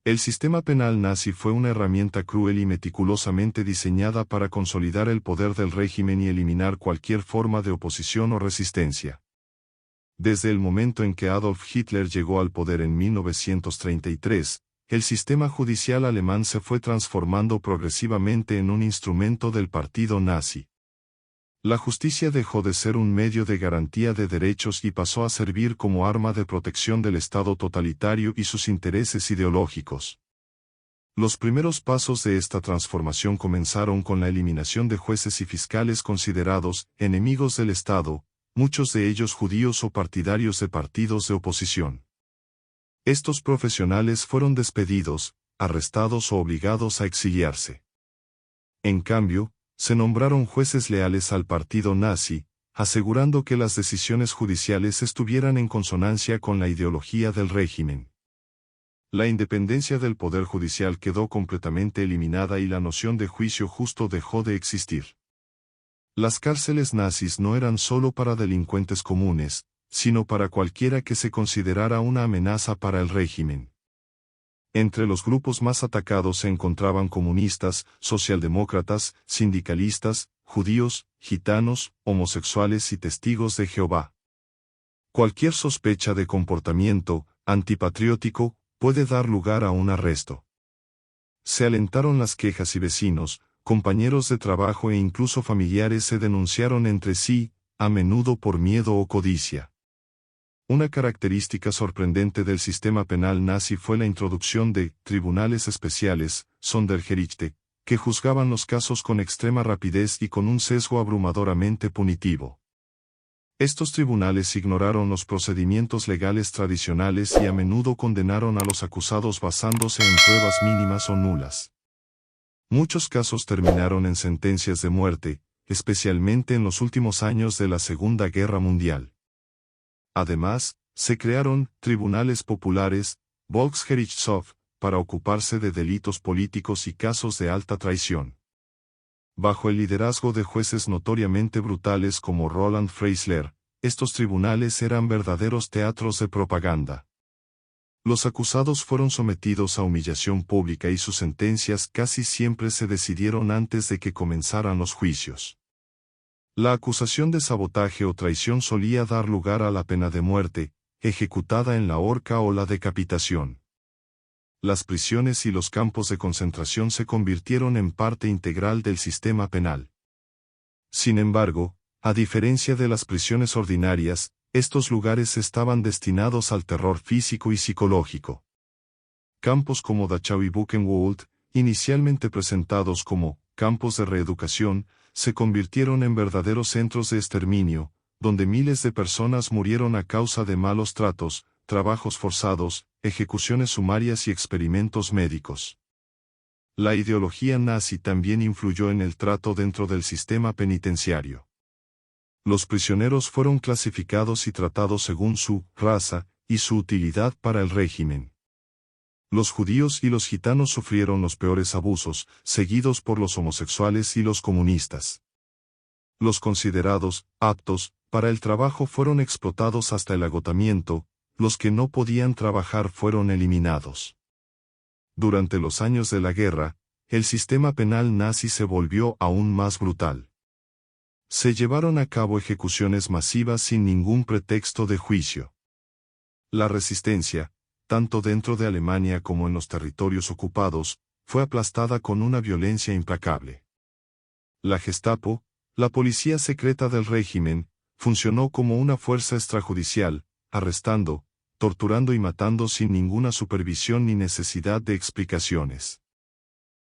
El sistema penal nazi fue una herramienta cruel y meticulosamente diseñada para consolidar el poder del régimen y eliminar cualquier forma de oposición o resistencia. Desde el momento en que Adolf Hitler llegó al poder en 1933, el sistema judicial alemán se fue transformando progresivamente en un instrumento del partido nazi. La justicia dejó de ser un medio de garantía de derechos y pasó a servir como arma de protección del Estado totalitario y sus intereses ideológicos. Los primeros pasos de esta transformación comenzaron con la eliminación de jueces y fiscales considerados enemigos del Estado, muchos de ellos judíos o partidarios de partidos de oposición. Estos profesionales fueron despedidos, arrestados o obligados a exiliarse. En cambio, se nombraron jueces leales al partido nazi, asegurando que las decisiones judiciales estuvieran en consonancia con la ideología del régimen. La independencia del poder judicial quedó completamente eliminada y la noción de juicio justo dejó de existir. Las cárceles nazis no eran solo para delincuentes comunes, sino para cualquiera que se considerara una amenaza para el régimen. Entre los grupos más atacados se encontraban comunistas, socialdemócratas, sindicalistas, judíos, gitanos, homosexuales y testigos de Jehová. Cualquier sospecha de comportamiento antipatriótico puede dar lugar a un arresto. Se alentaron las quejas y vecinos, compañeros de trabajo e incluso familiares se denunciaron entre sí, a menudo por miedo o codicia. Una característica sorprendente del sistema penal nazi fue la introducción de tribunales especiales, Sondergerichte, que juzgaban los casos con extrema rapidez y con un sesgo abrumadoramente punitivo. Estos tribunales ignoraron los procedimientos legales tradicionales y a menudo condenaron a los acusados basándose en pruebas mínimas o nulas. Muchos casos terminaron en sentencias de muerte, especialmente en los últimos años de la Segunda Guerra Mundial. Además, se crearon tribunales populares, Volksgerichtshof, para ocuparse de delitos políticos y casos de alta traición. Bajo el liderazgo de jueces notoriamente brutales como Roland Freisler, estos tribunales eran verdaderos teatros de propaganda. Los acusados fueron sometidos a humillación pública y sus sentencias casi siempre se decidieron antes de que comenzaran los juicios. La acusación de sabotaje o traición solía dar lugar a la pena de muerte, ejecutada en la horca o la decapitación. Las prisiones y los campos de concentración se convirtieron en parte integral del sistema penal. Sin embargo, a diferencia de las prisiones ordinarias, estos lugares estaban destinados al terror físico y psicológico. Campos como Dachau y Buchenwald, inicialmente presentados como campos de reeducación, se convirtieron en verdaderos centros de exterminio, donde miles de personas murieron a causa de malos tratos, trabajos forzados, ejecuciones sumarias y experimentos médicos. La ideología nazi también influyó en el trato dentro del sistema penitenciario. Los prisioneros fueron clasificados y tratados según su raza y su utilidad para el régimen. Los judíos y los gitanos sufrieron los peores abusos, seguidos por los homosexuales y los comunistas. Los considerados aptos para el trabajo fueron explotados hasta el agotamiento, los que no podían trabajar fueron eliminados. Durante los años de la guerra, el sistema penal nazi se volvió aún más brutal. Se llevaron a cabo ejecuciones masivas sin ningún pretexto de juicio. La resistencia, tanto dentro de Alemania como en los territorios ocupados, fue aplastada con una violencia implacable. La Gestapo, la policía secreta del régimen, funcionó como una fuerza extrajudicial, arrestando, torturando y matando sin ninguna supervisión ni necesidad de explicaciones.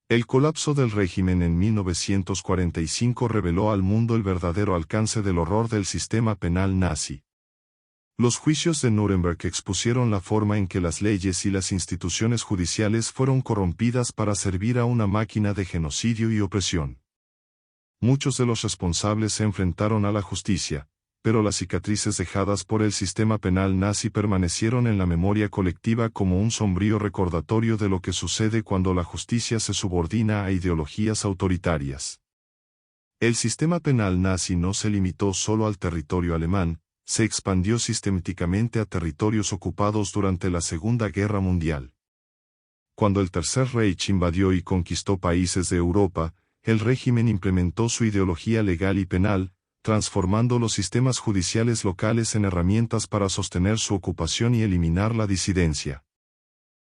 El colapso del régimen en 1945 reveló al mundo el verdadero alcance del horror del sistema penal nazi. Los juicios de Nuremberg expusieron la forma en que las leyes y las instituciones judiciales fueron corrompidas para servir a una máquina de genocidio y opresión. Muchos de los responsables se enfrentaron a la justicia, pero las cicatrices dejadas por el sistema penal nazi permanecieron en la memoria colectiva como un sombrío recordatorio de lo que sucede cuando la justicia se subordina a ideologías autoritarias. El sistema penal nazi no se limitó solo al territorio alemán, se expandió sistemáticamente a territorios ocupados durante la Segunda Guerra Mundial. Cuando el Tercer Reich invadió y conquistó países de Europa, el régimen implementó su ideología legal y penal, transformando los sistemas judiciales locales en herramientas para sostener su ocupación y eliminar la disidencia.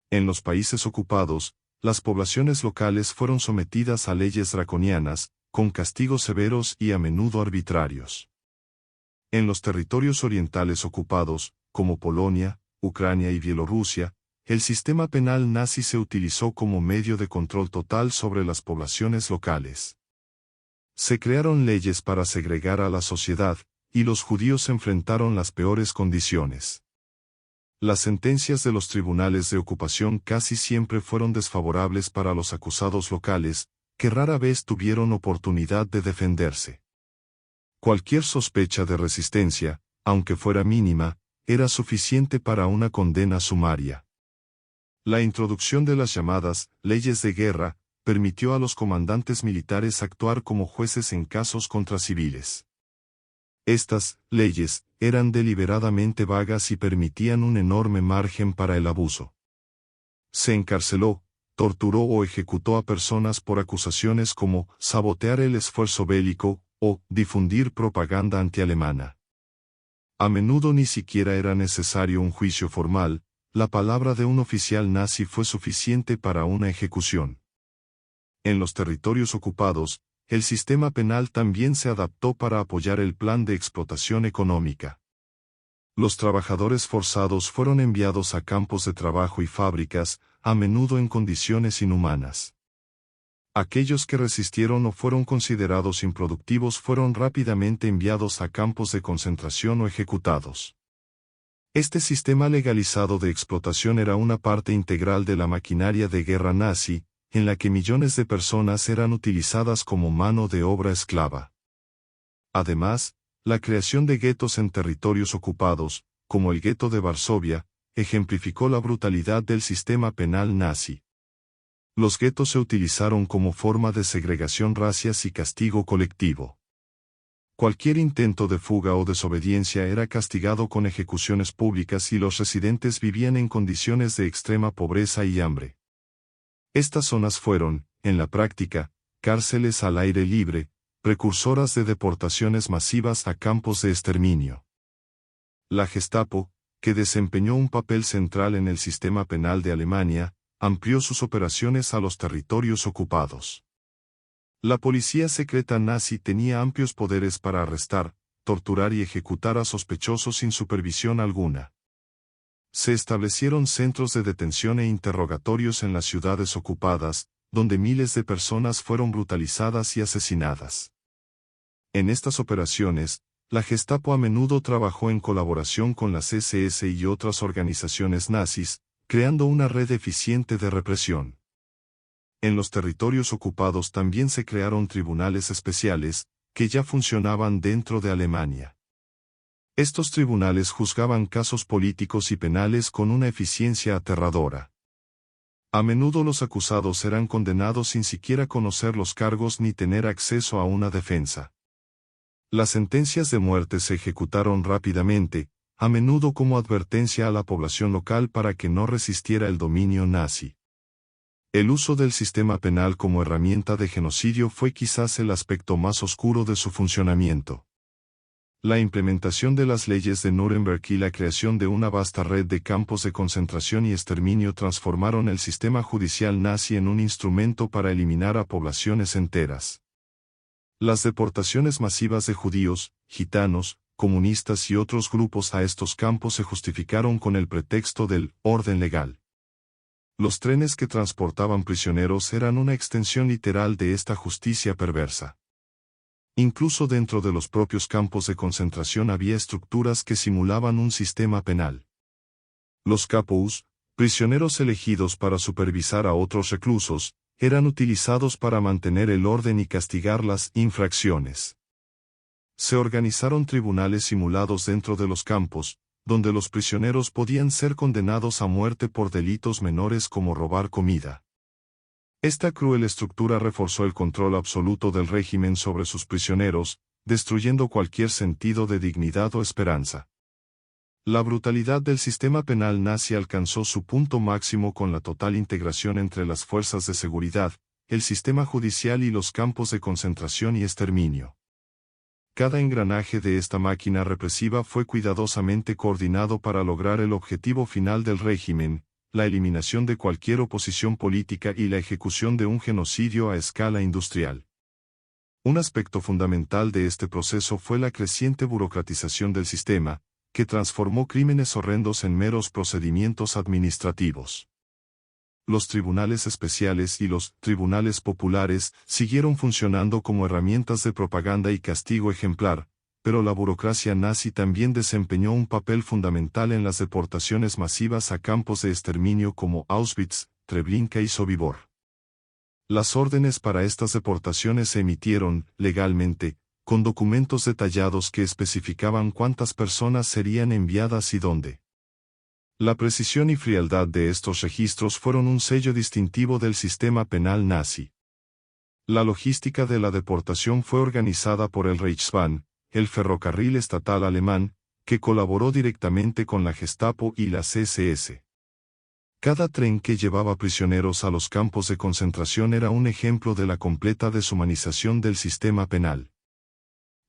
En los países ocupados, las poblaciones locales fueron sometidas a leyes draconianas, con castigos severos y a menudo arbitrarios. En los territorios orientales ocupados, como Polonia, Ucrania y Bielorrusia, el sistema penal nazi se utilizó como medio de control total sobre las poblaciones locales. Se crearon leyes para segregar a la sociedad, y los judíos enfrentaron las peores condiciones. Las sentencias de los tribunales de ocupación casi siempre fueron desfavorables para los acusados locales, que rara vez tuvieron oportunidad de defenderse. Cualquier sospecha de resistencia, aunque fuera mínima, era suficiente para una condena sumaria. La introducción de las llamadas leyes de guerra permitió a los comandantes militares actuar como jueces en casos contra civiles. Estas leyes eran deliberadamente vagas y permitían un enorme margen para el abuso. Se encarceló, torturó o ejecutó a personas por acusaciones como sabotear el esfuerzo bélico o difundir propaganda antialemana. A menudo ni siquiera era necesario un juicio formal, la palabra de un oficial nazi fue suficiente para una ejecución. En los territorios ocupados, el sistema penal también se adaptó para apoyar el plan de explotación económica. Los trabajadores forzados fueron enviados a campos de trabajo y fábricas, a menudo en condiciones inhumanas. Aquellos que resistieron o fueron considerados improductivos fueron rápidamente enviados a campos de concentración o ejecutados. Este sistema legalizado de explotación era una parte integral de la maquinaria de guerra nazi, en la que millones de personas eran utilizadas como mano de obra esclava. Además, la creación de guetos en territorios ocupados, como el gueto de Varsovia, ejemplificó la brutalidad del sistema penal nazi. Los guetos se utilizaron como forma de segregación racial y castigo colectivo. Cualquier intento de fuga o desobediencia era castigado con ejecuciones públicas y los residentes vivían en condiciones de extrema pobreza y hambre. Estas zonas fueron, en la práctica, cárceles al aire libre, precursoras de deportaciones masivas a campos de exterminio. La Gestapo, que desempeñó un papel central en el sistema penal de Alemania, amplió sus operaciones a los territorios ocupados. La policía secreta nazi tenía amplios poderes para arrestar, torturar y ejecutar a sospechosos sin supervisión alguna. Se establecieron centros de detención e interrogatorios en las ciudades ocupadas, donde miles de personas fueron brutalizadas y asesinadas. En estas operaciones, la Gestapo a menudo trabajó en colaboración con las SS y otras organizaciones nazis, creando una red eficiente de represión. En los territorios ocupados también se crearon tribunales especiales, que ya funcionaban dentro de Alemania. Estos tribunales juzgaban casos políticos y penales con una eficiencia aterradora. A menudo los acusados eran condenados sin siquiera conocer los cargos ni tener acceso a una defensa. Las sentencias de muerte se ejecutaron rápidamente, a menudo como advertencia a la población local para que no resistiera el dominio nazi. El uso del sistema penal como herramienta de genocidio fue quizás el aspecto más oscuro de su funcionamiento. La implementación de las leyes de Nuremberg y la creación de una vasta red de campos de concentración y exterminio transformaron el sistema judicial nazi en un instrumento para eliminar a poblaciones enteras. Las deportaciones masivas de judíos, gitanos, comunistas y otros grupos a estos campos se justificaron con el pretexto del orden legal. Los trenes que transportaban prisioneros eran una extensión literal de esta justicia perversa. Incluso dentro de los propios campos de concentración había estructuras que simulaban un sistema penal. Los kapos, prisioneros elegidos para supervisar a otros reclusos, eran utilizados para mantener el orden y castigar las infracciones. Se organizaron tribunales simulados dentro de los campos, donde los prisioneros podían ser condenados a muerte por delitos menores como robar comida. Esta cruel estructura reforzó el control absoluto del régimen sobre sus prisioneros, destruyendo cualquier sentido de dignidad o esperanza. La brutalidad del sistema penal nazi alcanzó su punto máximo con la total integración entre las fuerzas de seguridad, el sistema judicial y los campos de concentración y exterminio. Cada engranaje de esta máquina represiva fue cuidadosamente coordinado para lograr el objetivo final del régimen, la eliminación de cualquier oposición política y la ejecución de un genocidio a escala industrial. Un aspecto fundamental de este proceso fue la creciente burocratización del sistema, que transformó crímenes horrendos en meros procedimientos administrativos. Los tribunales especiales y los tribunales populares siguieron funcionando como herramientas de propaganda y castigo ejemplar, pero la burocracia nazi también desempeñó un papel fundamental en las deportaciones masivas a campos de exterminio como Auschwitz, Treblinka y Sobibor. Las órdenes para estas deportaciones se emitieron, legalmente, con documentos detallados que especificaban cuántas personas serían enviadas y dónde. La precisión y frialdad de estos registros fueron un sello distintivo del sistema penal nazi. La logística de la deportación fue organizada por el Reichsbahn, el ferrocarril estatal alemán, que colaboró directamente con la Gestapo y las SS. Cada tren que llevaba prisioneros a los campos de concentración era un ejemplo de la completa deshumanización del sistema penal.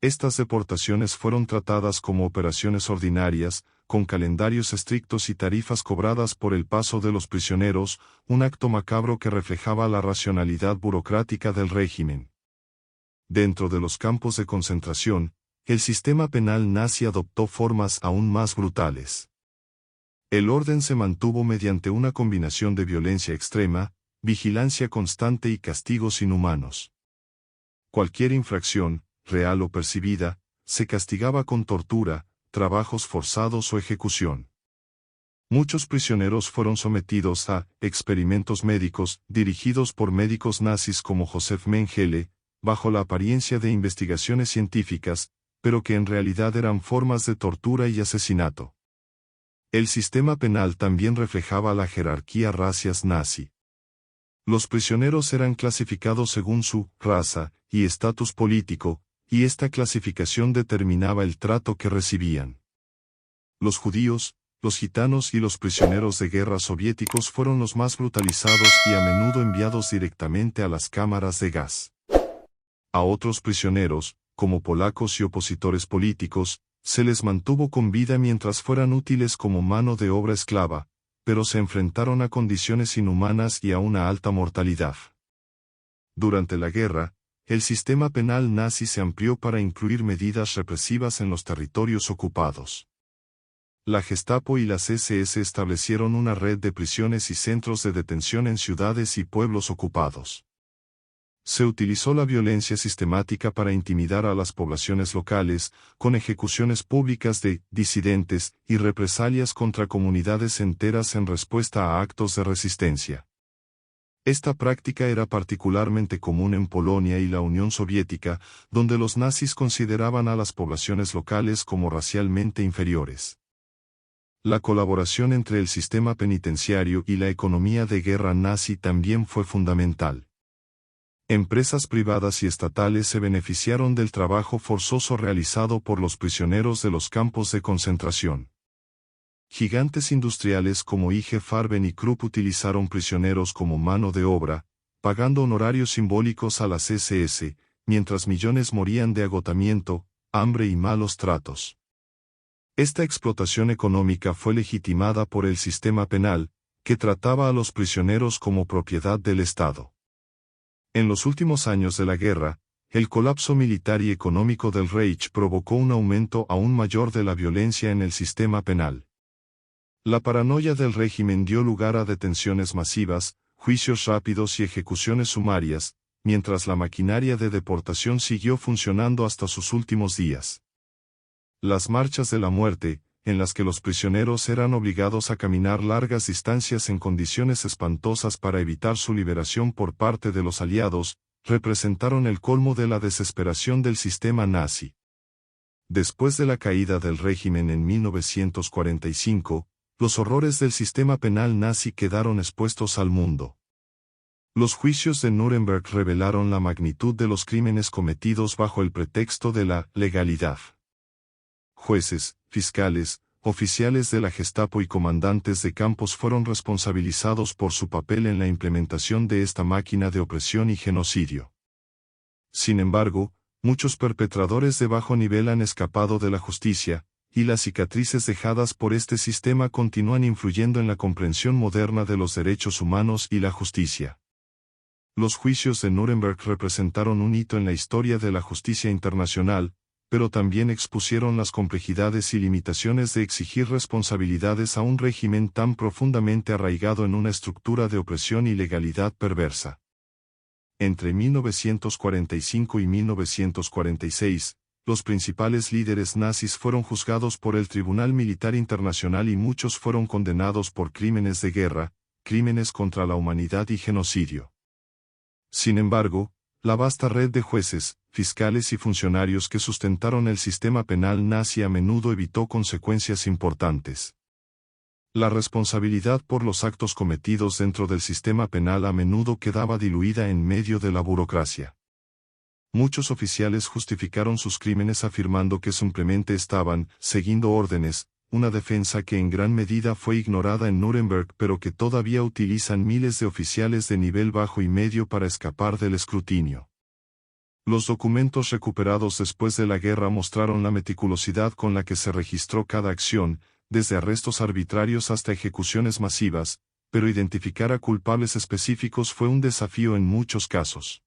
Estas deportaciones fueron tratadas como operaciones ordinarias, con calendarios estrictos y tarifas cobradas por el paso de los prisioneros, un acto macabro que reflejaba la racionalidad burocrática del régimen. Dentro de los campos de concentración, el sistema penal nazi adoptó formas aún más brutales. El orden se mantuvo mediante una combinación de violencia extrema, vigilancia constante y castigos inhumanos. Cualquier infracción, real o percibida, se castigaba con tortura, trabajos forzados o ejecución. Muchos prisioneros fueron sometidos a experimentos médicos dirigidos por médicos nazis como Josef Mengele, bajo la apariencia de investigaciones científicas, pero que en realidad eran formas de tortura y asesinato. El sistema penal también reflejaba la jerarquía racias nazi. Los prisioneros eran clasificados según su raza y estatus político, y esta clasificación determinaba el trato que recibían. Los judíos, los gitanos y los prisioneros de guerra soviéticos fueron los más brutalizados y a menudo enviados directamente a las cámaras de gas. A otros prisioneros, como polacos y opositores políticos, se les mantuvo con vida mientras fueran útiles como mano de obra esclava, pero se enfrentaron a condiciones inhumanas y a una alta mortalidad. Durante la guerra, el sistema penal nazi se amplió para incluir medidas represivas en los territorios ocupados. La Gestapo y las SS establecieron una red de prisiones y centros de detención en ciudades y pueblos ocupados. Se utilizó la violencia sistemática para intimidar a las poblaciones locales, con ejecuciones públicas de disidentes y represalias contra comunidades enteras en respuesta a actos de resistencia. Esta práctica era particularmente común en Polonia y la Unión Soviética, donde los nazis consideraban a las poblaciones locales como racialmente inferiores. La colaboración entre el sistema penitenciario y la economía de guerra nazi también fue fundamental. Empresas privadas y estatales se beneficiaron del trabajo forzoso realizado por los prisioneros de los campos de concentración. Gigantes industriales como IG Farben y Krupp utilizaron prisioneros como mano de obra, pagando honorarios simbólicos a las SS, mientras millones morían de agotamiento, hambre y malos tratos. Esta explotación económica fue legitimada por el sistema penal, que trataba a los prisioneros como propiedad del Estado. En los últimos años de la guerra, el colapso militar y económico del Reich provocó un aumento aún mayor de la violencia en el sistema penal. La paranoia del régimen dio lugar a detenciones masivas, juicios rápidos y ejecuciones sumarias, mientras la maquinaria de deportación siguió funcionando hasta sus últimos días. Las marchas de la muerte, en las que los prisioneros eran obligados a caminar largas distancias en condiciones espantosas para evitar su liberación por parte de los aliados, representaron el colmo de la desesperación del sistema nazi. Después de la caída del régimen en 1945, los horrores del sistema penal nazi quedaron expuestos al mundo. Los juicios de Nuremberg revelaron la magnitud de los crímenes cometidos bajo el pretexto de la legalidad. Jueces, fiscales, oficiales de la Gestapo y comandantes de campos fueron responsabilizados por su papel en la implementación de esta máquina de opresión y genocidio. Sin embargo, muchos perpetradores de bajo nivel han escapado de la justicia, y las cicatrices dejadas por este sistema continúan influyendo en la comprensión moderna de los derechos humanos y la justicia. Los juicios de Nuremberg representaron un hito en la historia de la justicia internacional, pero también expusieron las complejidades y limitaciones de exigir responsabilidades a un régimen tan profundamente arraigado en una estructura de opresión y legalidad perversa. Entre 1945 y 1946, los principales líderes nazis fueron juzgados por el Tribunal Militar Internacional y muchos fueron condenados por crímenes de guerra, crímenes contra la humanidad y genocidio. Sin embargo, la vasta red de jueces, fiscales y funcionarios que sustentaron el sistema penal nazi a menudo evitó consecuencias importantes. La responsabilidad por los actos cometidos dentro del sistema penal a menudo quedaba diluida en medio de la burocracia. Muchos oficiales justificaron sus crímenes afirmando que simplemente estaban siguiendo órdenes, una defensa que en gran medida fue ignorada en Nuremberg pero que todavía utilizan miles de oficiales de nivel bajo y medio para escapar del escrutinio. Los documentos recuperados después de la guerra mostraron la meticulosidad con la que se registró cada acción, desde arrestos arbitrarios hasta ejecuciones masivas, pero identificar a culpables específicos fue un desafío en muchos casos.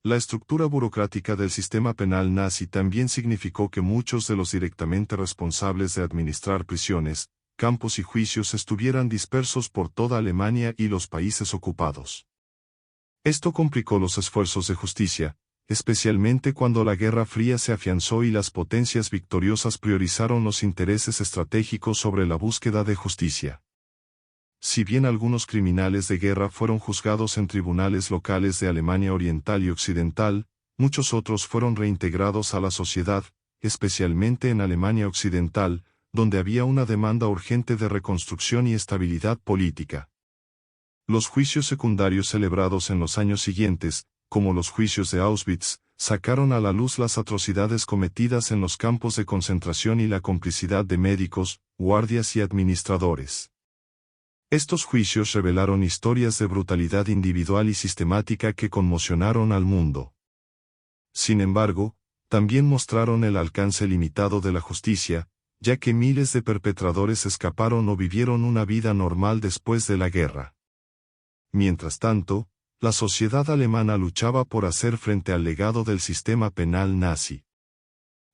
La estructura burocrática del sistema penal nazi también significó que muchos de los directamente responsables de administrar prisiones, campos y juicios estuvieran dispersos por toda Alemania y los países ocupados. Esto complicó los esfuerzos de justicia, especialmente cuando la Guerra Fría se afianzó y las potencias victoriosas priorizaron los intereses estratégicos sobre la búsqueda de justicia. Si bien algunos criminales de guerra fueron juzgados en tribunales locales de Alemania Oriental y Occidental, muchos otros fueron reintegrados a la sociedad, especialmente en Alemania Occidental, donde había una demanda urgente de reconstrucción y estabilidad política. Los juicios secundarios celebrados en los años siguientes, como los juicios de Auschwitz, sacaron a la luz las atrocidades cometidas en los campos de concentración y la complicidad de médicos, guardias y administradores. Estos juicios revelaron historias de brutalidad individual y sistemática que conmocionaron al mundo. Sin embargo, también mostraron el alcance limitado de la justicia, ya que miles de perpetradores escaparon o vivieron una vida normal después de la guerra. Mientras tanto, la sociedad alemana luchaba por hacer frente al legado del sistema penal nazi.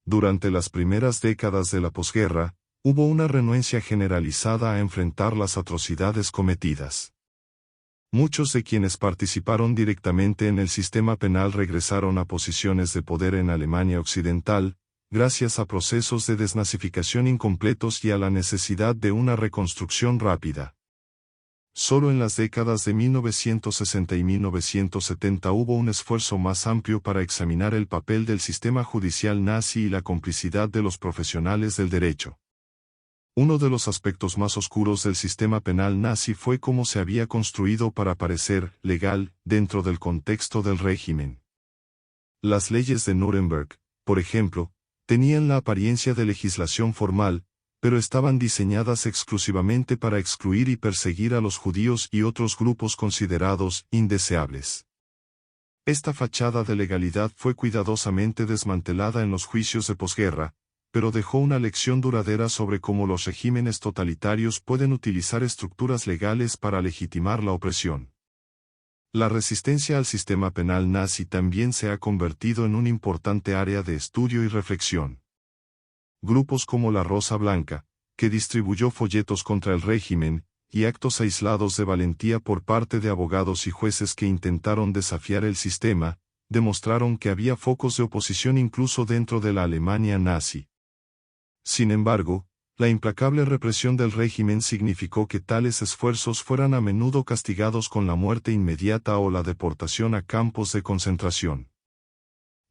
Durante las primeras décadas de la posguerra, hubo una renuencia generalizada a enfrentar las atrocidades cometidas. Muchos de quienes participaron directamente en el sistema penal regresaron a posiciones de poder en Alemania Occidental, gracias a procesos de desnazificación incompletos y a la necesidad de una reconstrucción rápida. Solo en las décadas de 1960 y 1970 hubo un esfuerzo más amplio para examinar el papel del sistema judicial nazi y la complicidad de los profesionales del derecho. Uno de los aspectos más oscuros del sistema penal nazi fue cómo se había construido para parecer legal dentro del contexto del régimen. Las leyes de Nuremberg, por ejemplo, tenían la apariencia de legislación formal, pero estaban diseñadas exclusivamente para excluir y perseguir a los judíos y otros grupos considerados indeseables. Esta fachada de legalidad fue cuidadosamente desmantelada en los juicios de posguerra, pero dejó una lección duradera sobre cómo los regímenes totalitarios pueden utilizar estructuras legales para legitimar la opresión. La resistencia al sistema penal nazi también se ha convertido en un importante área de estudio y reflexión. Grupos como la Rosa Blanca, que distribuyó folletos contra el régimen, y actos aislados de valentía por parte de abogados y jueces que intentaron desafiar el sistema, demostraron que había focos de oposición incluso dentro de la Alemania nazi. Sin embargo, la implacable represión del régimen significó que tales esfuerzos fueran a menudo castigados con la muerte inmediata o la deportación a campos de concentración.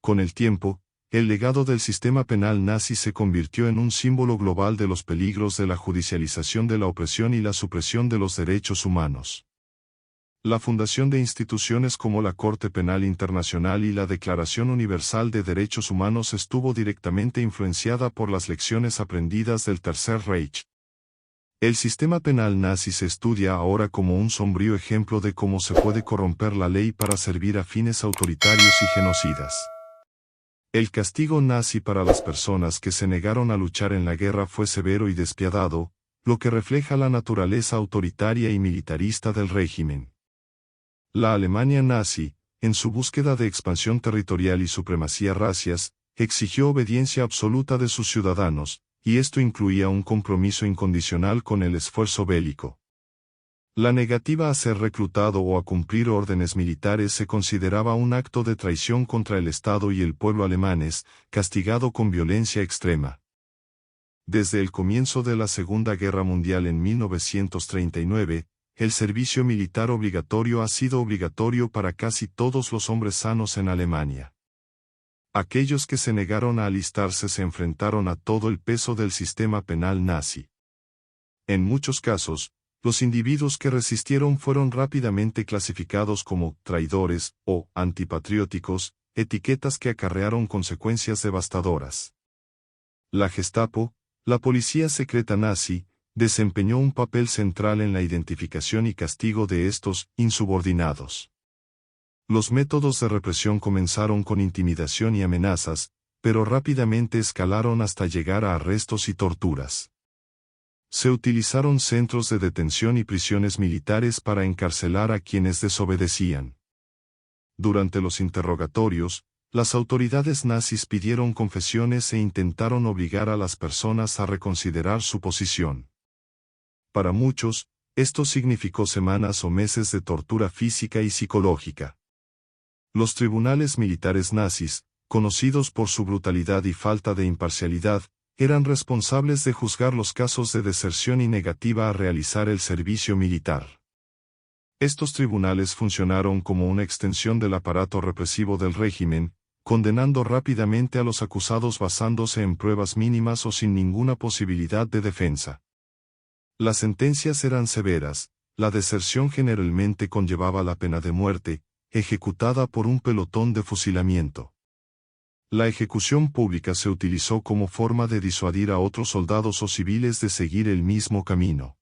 Con el tiempo, el legado del sistema penal nazi se convirtió en un símbolo global de los peligros de la judicialización de la opresión y la supresión de los derechos humanos. La fundación de instituciones como la Corte Penal Internacional y la Declaración Universal de Derechos Humanos estuvo directamente influenciada por las lecciones aprendidas del Tercer Reich. El sistema penal nazi se estudia ahora como un sombrío ejemplo de cómo se puede corromper la ley para servir a fines autoritarios y genocidas. El castigo nazi para las personas que se negaron a luchar en la guerra fue severo y despiadado, lo que refleja la naturaleza autoritaria y militarista del régimen. La Alemania nazi, en su búsqueda de expansión territorial y supremacía racias, exigió obediencia absoluta de sus ciudadanos, y esto incluía un compromiso incondicional con el esfuerzo bélico. La negativa a ser reclutado o a cumplir órdenes militares se consideraba un acto de traición contra el Estado y el pueblo alemanes, castigado con violencia extrema. Desde el comienzo de la Segunda Guerra Mundial en 1939, el servicio militar obligatorio ha sido obligatorio para casi todos los hombres sanos en Alemania. Aquellos que se negaron a alistarse se enfrentaron a todo el peso del sistema penal nazi. En muchos casos, los individuos que resistieron fueron rápidamente clasificados como traidores o antipatrióticos, etiquetas que acarrearon consecuencias devastadoras. La Gestapo, la policía secreta nazi, desempeñó un papel central en la identificación y castigo de estos insubordinados. Los métodos de represión comenzaron con intimidación y amenazas, pero rápidamente escalaron hasta llegar a arrestos y torturas. Se utilizaron centros de detención y prisiones militares para encarcelar a quienes desobedecían. Durante los interrogatorios, las autoridades nazis pidieron confesiones e intentaron obligar a las personas a reconsiderar su posición. Para muchos, esto significó semanas o meses de tortura física y psicológica. Los tribunales militares nazis, conocidos por su brutalidad y falta de imparcialidad, eran responsables de juzgar los casos de deserción y negativa a realizar el servicio militar. Estos tribunales funcionaron como una extensión del aparato represivo del régimen, condenando rápidamente a los acusados basándose en pruebas mínimas o sin ninguna posibilidad de defensa. Las sentencias eran severas, la deserción generalmente conllevaba la pena de muerte, ejecutada por un pelotón de fusilamiento. La ejecución pública se utilizó como forma de disuadir a otros soldados o civiles de seguir el mismo camino.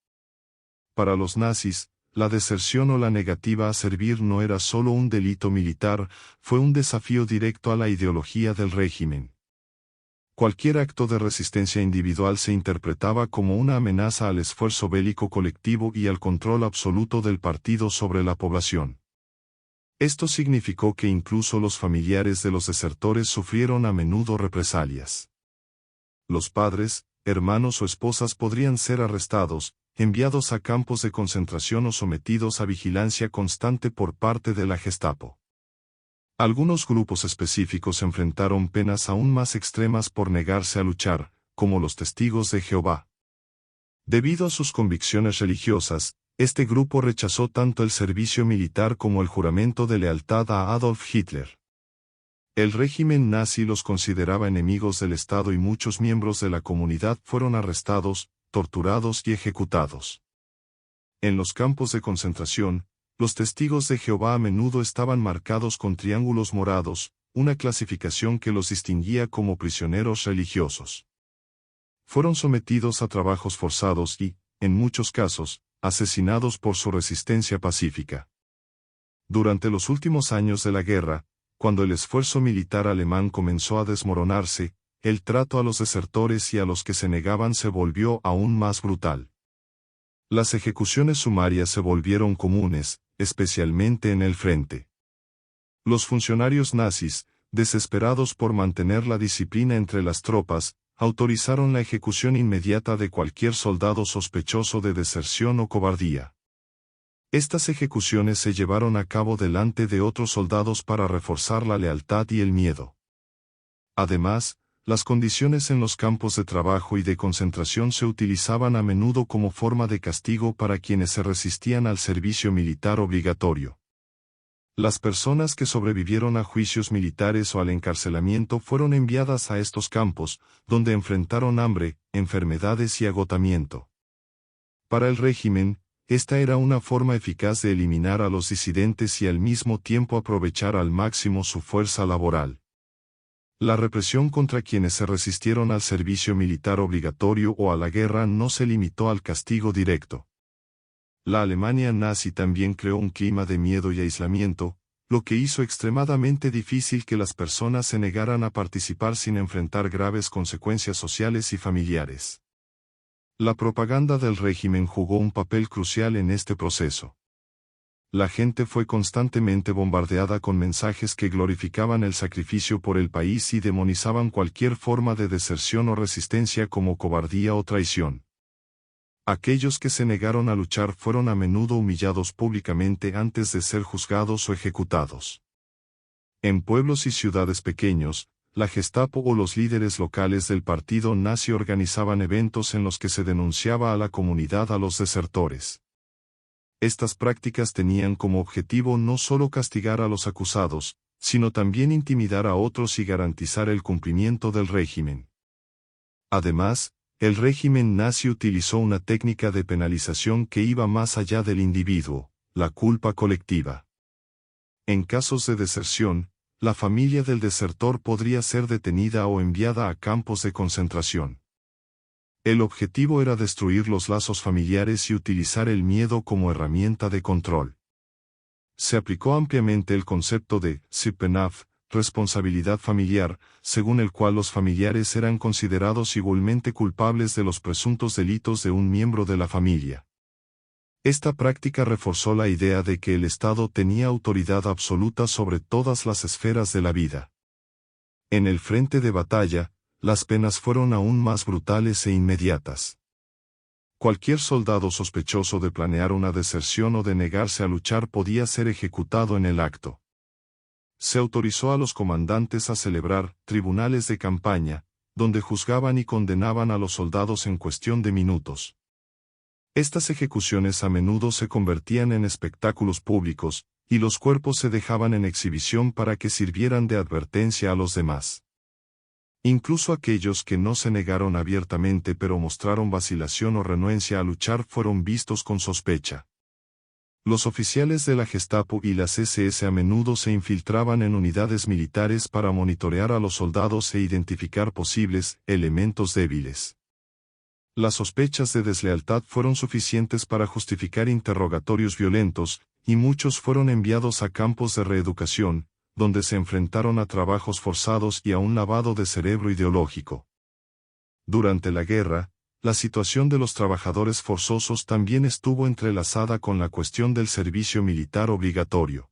Para los nazis, la deserción o la negativa a servir no era solo un delito militar, fue un desafío directo a la ideología del régimen. Cualquier acto de resistencia individual se interpretaba como una amenaza al esfuerzo bélico colectivo y al control absoluto del partido sobre la población. Esto significó que incluso los familiares de los desertores sufrieron a menudo represalias. Los padres, hermanos o esposas podrían ser arrestados, enviados a campos de concentración o sometidos a vigilancia constante por parte de la Gestapo. Algunos grupos específicos enfrentaron penas aún más extremas por negarse a luchar, como los testigos de Jehová. Debido a sus convicciones religiosas, este grupo rechazó tanto el servicio militar como el juramento de lealtad a Adolf Hitler. El régimen nazi los consideraba enemigos del Estado y muchos miembros de la comunidad fueron arrestados, torturados y ejecutados. En los campos de concentración, los testigos de Jehová a menudo estaban marcados con triángulos morados, una clasificación que los distinguía como prisioneros religiosos. Fueron sometidos a trabajos forzados y, en muchos casos, asesinados por su resistencia pacífica. Durante los últimos años de la guerra, cuando el esfuerzo militar alemán comenzó a desmoronarse, el trato a los desertores y a los que se negaban se volvió aún más brutal. Las ejecuciones sumarias se volvieron comunes, especialmente en el frente. Los funcionarios nazis, desesperados por mantener la disciplina entre las tropas, autorizaron la ejecución inmediata de cualquier soldado sospechoso de deserción o cobardía. Estas ejecuciones se llevaron a cabo delante de otros soldados para reforzar la lealtad y el miedo. Además, las condiciones en los campos de trabajo y de concentración se utilizaban a menudo como forma de castigo para quienes se resistían al servicio militar obligatorio. Las personas que sobrevivieron a juicios militares o al encarcelamiento fueron enviadas a estos campos, donde enfrentaron hambre, enfermedades y agotamiento. Para el régimen, esta era una forma eficaz de eliminar a los disidentes y al mismo tiempo aprovechar al máximo su fuerza laboral. La represión contra quienes se resistieron al servicio militar obligatorio o a la guerra no se limitó al castigo directo. La Alemania nazi también creó un clima de miedo y aislamiento, lo que hizo extremadamente difícil que las personas se negaran a participar sin enfrentar graves consecuencias sociales y familiares. La propaganda del régimen jugó un papel crucial en este proceso. La gente fue constantemente bombardeada con mensajes que glorificaban el sacrificio por el país y demonizaban cualquier forma de deserción o resistencia como cobardía o traición. Aquellos que se negaron a luchar fueron a menudo humillados públicamente antes de ser juzgados o ejecutados. En pueblos y ciudades pequeños, la Gestapo o los líderes locales del partido nazi organizaban eventos en los que se denunciaba a la comunidad a los desertores. Estas prácticas tenían como objetivo no solo castigar a los acusados, sino también intimidar a otros y garantizar el cumplimiento del régimen. Además, el régimen nazi utilizó una técnica de penalización que iba más allá del individuo, la culpa colectiva. En casos de deserción, la familia del desertor podría ser detenida o enviada a campos de concentración. El objetivo era destruir los lazos familiares y utilizar el miedo como herramienta de control. Se aplicó ampliamente el concepto de Sippenhaft, responsabilidad familiar, según el cual los familiares eran considerados igualmente culpables de los presuntos delitos de un miembro de la familia. Esta práctica reforzó la idea de que el Estado tenía autoridad absoluta sobre todas las esferas de la vida. En el frente de batalla, las penas fueron aún más brutales e inmediatas. Cualquier soldado sospechoso de planear una deserción o de negarse a luchar podía ser ejecutado en el acto. Se autorizó a los comandantes a celebrar tribunales de campaña, donde juzgaban y condenaban a los soldados en cuestión de minutos. Estas ejecuciones a menudo se convertían en espectáculos públicos, y los cuerpos se dejaban en exhibición para que sirvieran de advertencia a los demás. Incluso aquellos que no se negaron abiertamente pero mostraron vacilación o renuencia a luchar fueron vistos con sospecha. Los oficiales de la Gestapo y las SS a menudo se infiltraban en unidades militares para monitorear a los soldados e identificar posibles elementos débiles. Las sospechas de deslealtad fueron suficientes para justificar interrogatorios violentos, y muchos fueron enviados a campos de reeducación, donde se enfrentaron a trabajos forzados y a un lavado de cerebro ideológico. Durante la guerra, la situación de los trabajadores forzosos también estuvo entrelazada con la cuestión del servicio militar obligatorio.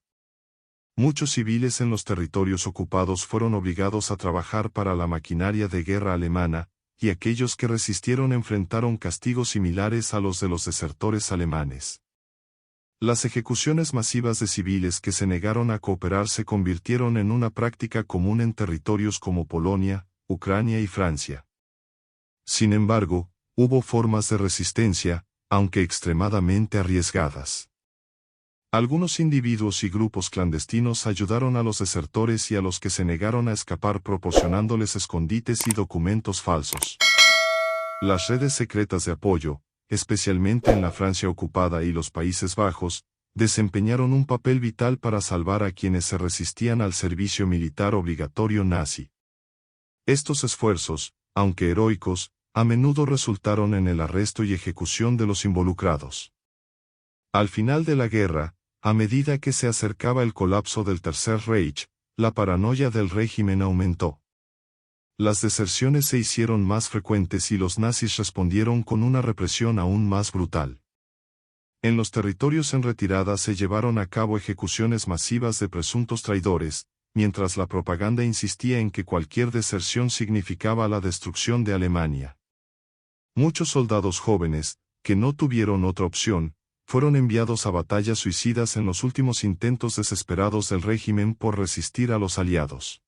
Muchos civiles en los territorios ocupados fueron obligados a trabajar para la maquinaria de guerra alemana, y aquellos que resistieron enfrentaron castigos similares a los de los desertores alemanes. Las ejecuciones masivas de civiles que se negaron a cooperar se convirtieron en una práctica común en territorios como Polonia, Ucrania y Francia. Sin embargo, hubo formas de resistencia, aunque extremadamente arriesgadas. Algunos individuos y grupos clandestinos ayudaron a los desertores y a los que se negaron a escapar proporcionándoles escondites y documentos falsos. Las redes secretas de apoyo, especialmente en la Francia ocupada y los Países Bajos, desempeñaron un papel vital para salvar a quienes se resistían al servicio militar obligatorio nazi. Estos esfuerzos, aunque heroicos, a menudo resultaron en el arresto y ejecución de los involucrados. Al final de la guerra, a medida que se acercaba el colapso del Tercer Reich, la paranoia del régimen aumentó. Las deserciones se hicieron más frecuentes y los nazis respondieron con una represión aún más brutal. En los territorios en retirada se llevaron a cabo ejecuciones masivas de presuntos traidores, mientras la propaganda insistía en que cualquier deserción significaba la destrucción de Alemania. Muchos soldados jóvenes, que no tuvieron otra opción, fueron enviados a batallas suicidas en los últimos intentos desesperados del régimen por resistir a los aliados.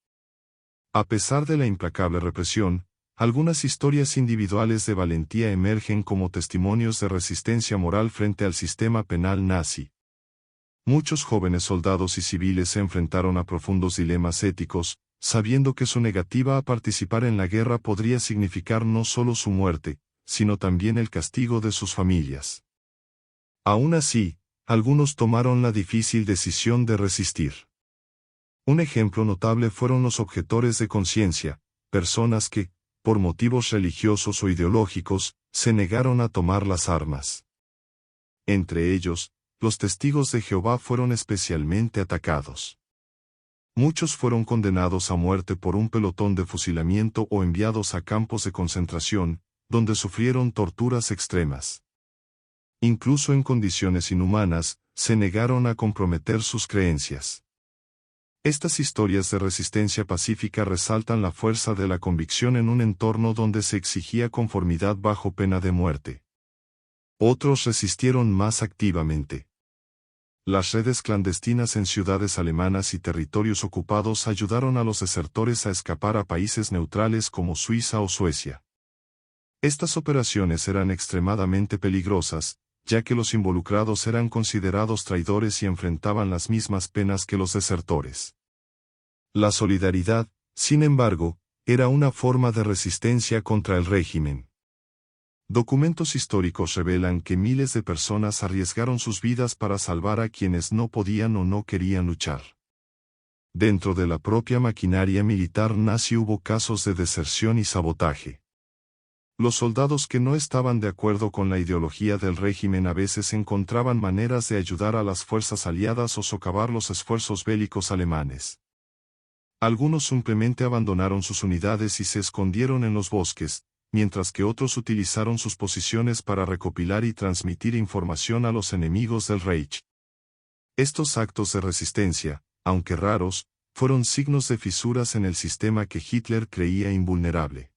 A pesar de la implacable represión, algunas historias individuales de valentía emergen como testimonios de resistencia moral frente al sistema penal nazi. Muchos jóvenes soldados y civiles se enfrentaron a profundos dilemas éticos, sabiendo que su negativa a participar en la guerra podría significar no solo su muerte, sino también el castigo de sus familias. Aún así, algunos tomaron la difícil decisión de resistir. Un ejemplo notable fueron los objetores de conciencia, personas que, por motivos religiosos o ideológicos, se negaron a tomar las armas. Entre ellos, los testigos de Jehová fueron especialmente atacados. Muchos fueron condenados a muerte por un pelotón de fusilamiento o enviados a campos de concentración, donde sufrieron torturas extremas. Incluso en condiciones inhumanas, se negaron a comprometer sus creencias. Estas historias de resistencia pacífica resaltan la fuerza de la convicción en un entorno donde se exigía conformidad bajo pena de muerte. Otros resistieron más activamente. Las redes clandestinas en ciudades alemanas y territorios ocupados ayudaron a los desertores a escapar a países neutrales como Suiza o Suecia. Estas operaciones eran extremadamente peligrosas, ya que los involucrados eran considerados traidores y enfrentaban las mismas penas que los desertores. La solidaridad, sin embargo, era una forma de resistencia contra el régimen. Documentos históricos revelan que miles de personas arriesgaron sus vidas para salvar a quienes no podían o no querían luchar. Dentro de la propia maquinaria militar nazi hubo casos de deserción y sabotaje. Los soldados que no estaban de acuerdo con la ideología del régimen a veces encontraban maneras de ayudar a las fuerzas aliadas o socavar los esfuerzos bélicos alemanes. Algunos simplemente abandonaron sus unidades y se escondieron en los bosques, mientras que otros utilizaron sus posiciones para recopilar y transmitir información a los enemigos del Reich. Estos actos de resistencia, aunque raros, fueron signos de fisuras en el sistema que Hitler creía invulnerable.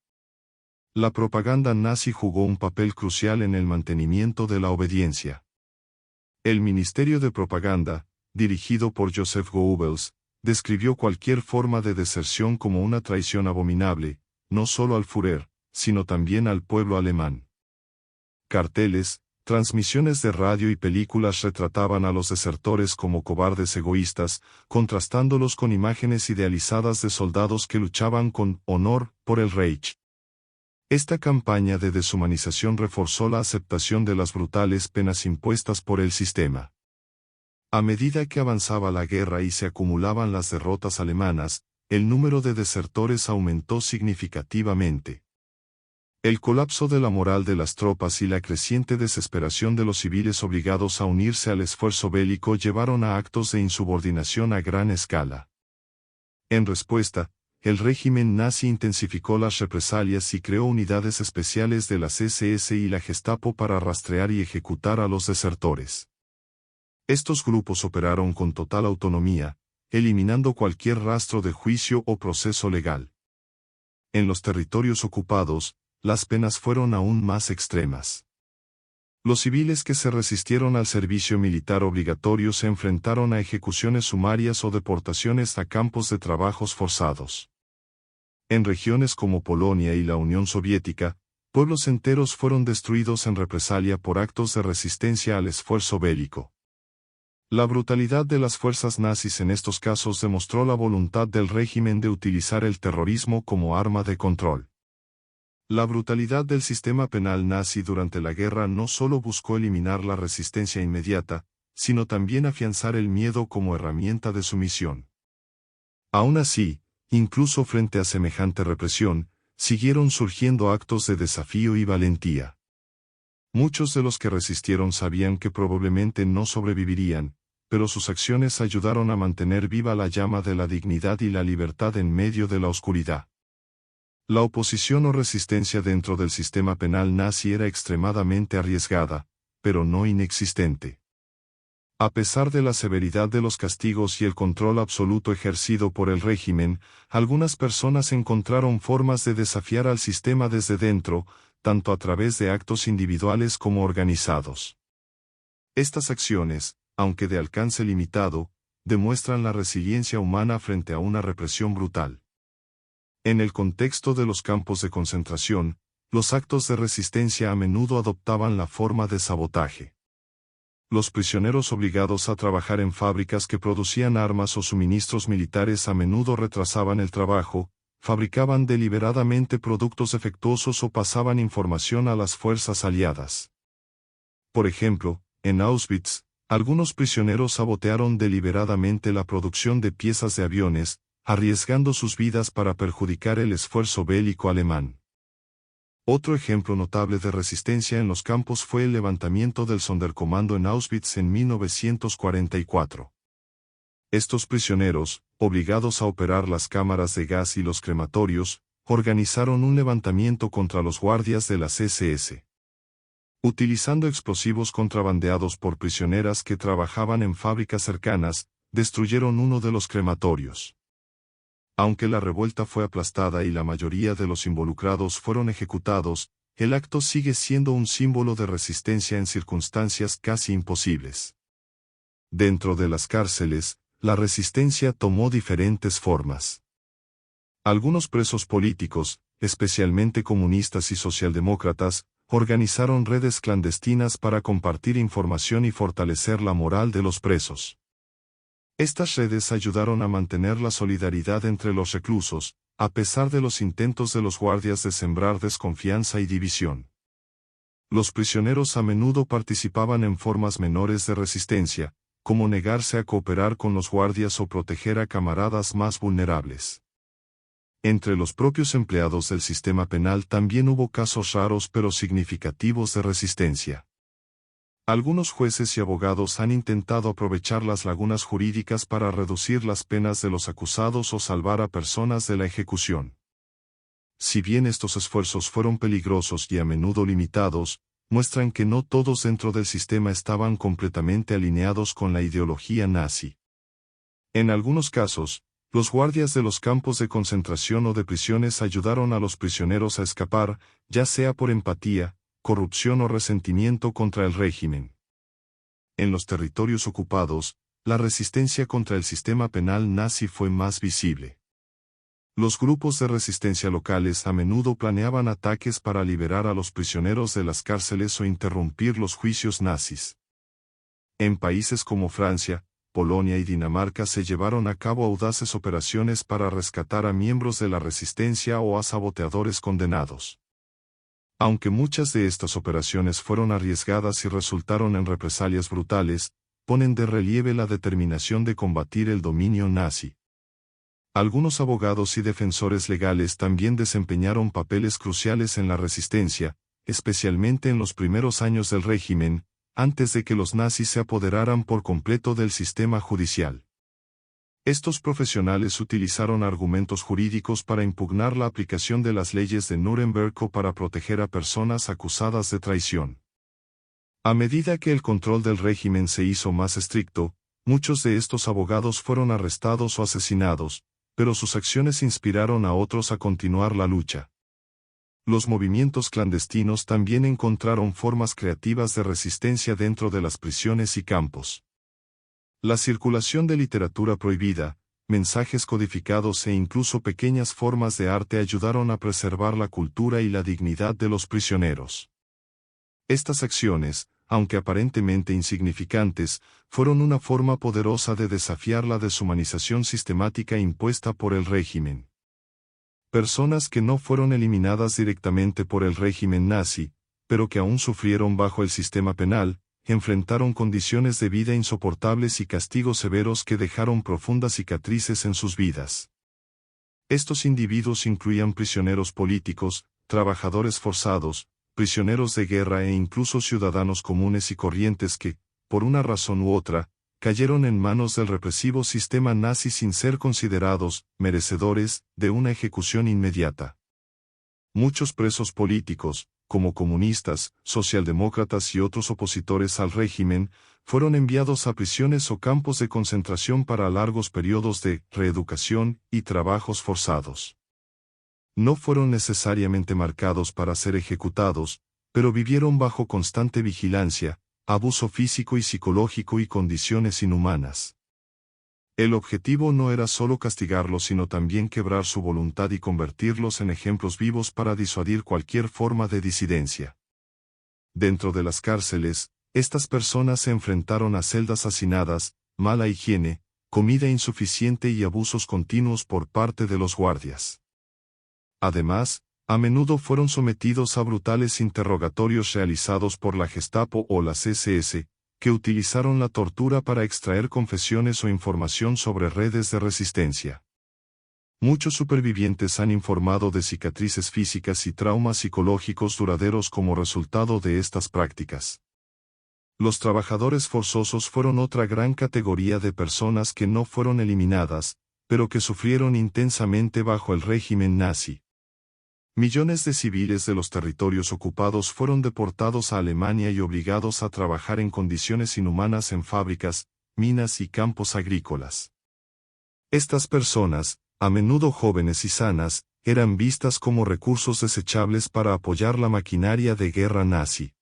La propaganda nazi jugó un papel crucial en el mantenimiento de la obediencia. El Ministerio de Propaganda, dirigido por Joseph Goebbels, describió cualquier forma de deserción como una traición abominable, no solo al Führer, sino también al pueblo alemán. Carteles, transmisiones de radio y películas retrataban a los desertores como cobardes egoístas, contrastándolos con imágenes idealizadas de soldados que luchaban con honor por el Reich. Esta campaña de deshumanización reforzó la aceptación de las brutales penas impuestas por el sistema. A medida que avanzaba la guerra y se acumulaban las derrotas alemanas, el número de desertores aumentó significativamente. El colapso de la moral de las tropas y la creciente desesperación de los civiles obligados a unirse al esfuerzo bélico llevaron a actos de insubordinación a gran escala. En respuesta, el régimen nazi intensificó las represalias y creó unidades especiales de las SS y la Gestapo para rastrear y ejecutar a los desertores. Estos grupos operaron con total autonomía, eliminando cualquier rastro de juicio o proceso legal. En los territorios ocupados, las penas fueron aún más extremas. Los civiles que se resistieron al servicio militar obligatorio se enfrentaron a ejecuciones sumarias o deportaciones a campos de trabajos forzados. En regiones como Polonia y la Unión Soviética, pueblos enteros fueron destruidos en represalia por actos de resistencia al esfuerzo bélico. La brutalidad de las fuerzas nazis en estos casos demostró la voluntad del régimen de utilizar el terrorismo como arma de control. La brutalidad del sistema penal nazi durante la guerra no solo buscó eliminar la resistencia inmediata, sino también afianzar el miedo como herramienta de sumisión. Aún así, incluso frente a semejante represión, siguieron surgiendo actos de desafío y valentía. Muchos de los que resistieron sabían que probablemente no sobrevivirían, pero sus acciones ayudaron a mantener viva la llama de la dignidad y la libertad en medio de la oscuridad. La oposición o resistencia dentro del sistema penal nazi era extremadamente arriesgada, pero no inexistente. A pesar de la severidad de los castigos y el control absoluto ejercido por el régimen, algunas personas encontraron formas de desafiar al sistema desde dentro, tanto a través de actos individuales como organizados. Estas acciones, aunque de alcance limitado, demuestran la resiliencia humana frente a una represión brutal. En el contexto de los campos de concentración, los actos de resistencia a menudo adoptaban la forma de sabotaje. Los prisioneros obligados a trabajar en fábricas que producían armas o suministros militares a menudo retrasaban el trabajo, fabricaban deliberadamente productos defectuosos o pasaban información a las fuerzas aliadas. Por ejemplo, En Auschwitz, algunos prisioneros sabotearon deliberadamente la producción de piezas de aviones, arriesgando sus vidas para perjudicar el esfuerzo bélico alemán. Otro ejemplo notable de resistencia en los campos fue el levantamiento del Sonderkommando en Auschwitz en 1944. Estos prisioneros, obligados a operar las cámaras de gas y los crematorios, organizaron un levantamiento contra los guardias de las SS. Utilizando explosivos contrabandeados por prisioneras que trabajaban en fábricas cercanas, destruyeron uno de los crematorios. Aunque la revuelta fue aplastada y la mayoría de los involucrados fueron ejecutados, el acto sigue siendo un símbolo de resistencia en circunstancias casi imposibles. Dentro de las cárceles, la resistencia tomó diferentes formas. Algunos presos políticos, especialmente comunistas y socialdemócratas, organizaron redes clandestinas para compartir información y fortalecer la moral de los presos. Estas redes ayudaron a mantener la solidaridad entre los reclusos, a pesar de los intentos de los guardias de sembrar desconfianza y división. Los prisioneros a menudo participaban en formas menores de resistencia, como negarse a cooperar con los guardias o proteger a camaradas más vulnerables. Entre los propios empleados del sistema penal también hubo casos raros pero significativos de resistencia. Algunos jueces y abogados han intentado aprovechar las lagunas jurídicas para reducir las penas de los acusados o salvar a personas de la ejecución. Si bien estos esfuerzos fueron peligrosos y a menudo limitados, muestran que no todos dentro del sistema estaban completamente alineados con la ideología nazi. En algunos casos, los guardias de los campos de concentración o de prisiones ayudaron a los prisioneros a escapar, ya sea por empatía, corrupción o resentimiento contra el régimen. En los territorios ocupados, la resistencia contra el sistema penal nazi fue más visible. Los grupos de resistencia locales a menudo planeaban ataques para liberar a los prisioneros de las cárceles o interrumpir los juicios nazis. En países como Francia, Polonia y Dinamarca se llevaron a cabo audaces operaciones para rescatar a miembros de la resistencia o a saboteadores condenados. Aunque muchas de estas operaciones fueron arriesgadas y resultaron en represalias brutales, ponen de relieve la determinación de combatir el dominio nazi. Algunos abogados y defensores legales también desempeñaron papeles cruciales en la resistencia, especialmente en los primeros años del régimen, antes de que los nazis se apoderaran por completo del sistema judicial. Estos profesionales utilizaron argumentos jurídicos para impugnar la aplicación de las leyes de Nuremberg o para proteger a personas acusadas de traición. A medida que el control del régimen se hizo más estricto, muchos de estos abogados fueron arrestados o asesinados, pero sus acciones inspiraron a otros a continuar la lucha. Los movimientos clandestinos también encontraron formas creativas de resistencia dentro de las prisiones y campos. La circulación de literatura prohibida, mensajes codificados e incluso pequeñas formas de arte ayudaron a preservar la cultura y la dignidad de los prisioneros. Estas acciones, aunque aparentemente insignificantes, fueron una forma poderosa de desafiar la deshumanización sistemática impuesta por el régimen. Personas que no fueron eliminadas directamente por el régimen nazi, pero que aún sufrieron bajo el sistema penal, enfrentaron condiciones de vida insoportables y castigos severos que dejaron profundas cicatrices en sus vidas. Estos individuos incluían prisioneros políticos, trabajadores forzados, prisioneros de guerra e incluso ciudadanos comunes y corrientes que, por una razón u otra, cayeron en manos del represivo sistema nazi sin ser considerados merecedores de una ejecución inmediata. Muchos presos políticos, como comunistas, socialdemócratas y otros opositores al régimen, fueron enviados a prisiones o campos de concentración para largos periodos de reeducación y trabajos forzados. No fueron necesariamente marcados para ser ejecutados, pero vivieron bajo constante vigilancia, abuso físico y psicológico y condiciones inhumanas. El objetivo no era solo castigarlos sino también quebrar su voluntad y convertirlos en ejemplos vivos para disuadir cualquier forma de disidencia. Dentro de las cárceles, estas personas se enfrentaron a celdas hacinadas, mala higiene, comida insuficiente y abusos continuos por parte de los guardias. Además, a menudo fueron sometidos a brutales interrogatorios realizados por la Gestapo o las SS, que utilizaron la tortura para extraer confesiones o información sobre redes de resistencia. Muchos supervivientes han informado de cicatrices físicas y traumas psicológicos duraderos como resultado de estas prácticas. Los trabajadores forzosos fueron otra gran categoría de personas que no fueron eliminadas, pero que sufrieron intensamente bajo el régimen nazi. Millones de civiles de los territorios ocupados fueron deportados a Alemania y obligados a trabajar en condiciones inhumanas en fábricas, minas y campos agrícolas. Estas personas, a menudo jóvenes y sanas, eran vistas como recursos desechables para apoyar la maquinaria de guerra nazi.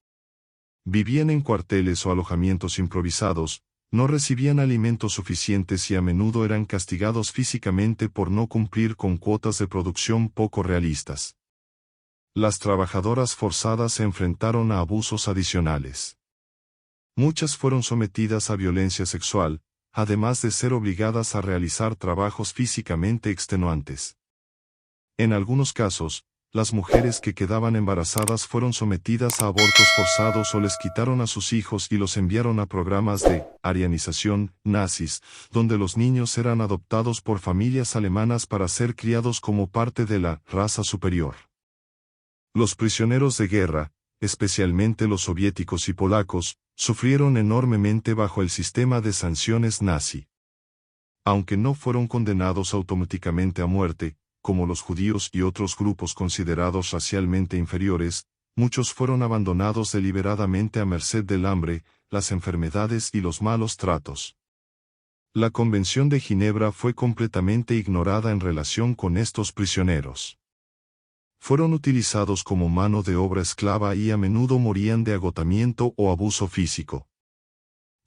Vivían en cuarteles o alojamientos improvisados, no recibían alimentos suficientes y a menudo eran castigados físicamente por no cumplir con cuotas de producción poco realistas. Las trabajadoras forzadas se enfrentaron a abusos adicionales. Muchas fueron sometidas a violencia sexual, además de ser obligadas a realizar trabajos físicamente extenuantes. En algunos casos, las mujeres que quedaban embarazadas fueron sometidas a abortos forzados o les quitaron a sus hijos y los enviaron a programas de arianización nazis, donde los niños eran adoptados por familias alemanas para ser criados como parte de la raza superior. Los prisioneros de guerra, especialmente los soviéticos y polacos, sufrieron enormemente bajo el sistema de sanciones nazi. Aunque no fueron condenados automáticamente a muerte, como los judíos y otros grupos considerados racialmente inferiores, muchos fueron abandonados deliberadamente a merced del hambre, las enfermedades y los malos tratos. La Convención de Ginebra fue completamente ignorada en relación con estos prisioneros. Fueron utilizados como mano de obra esclava y a menudo morían de agotamiento o abuso físico.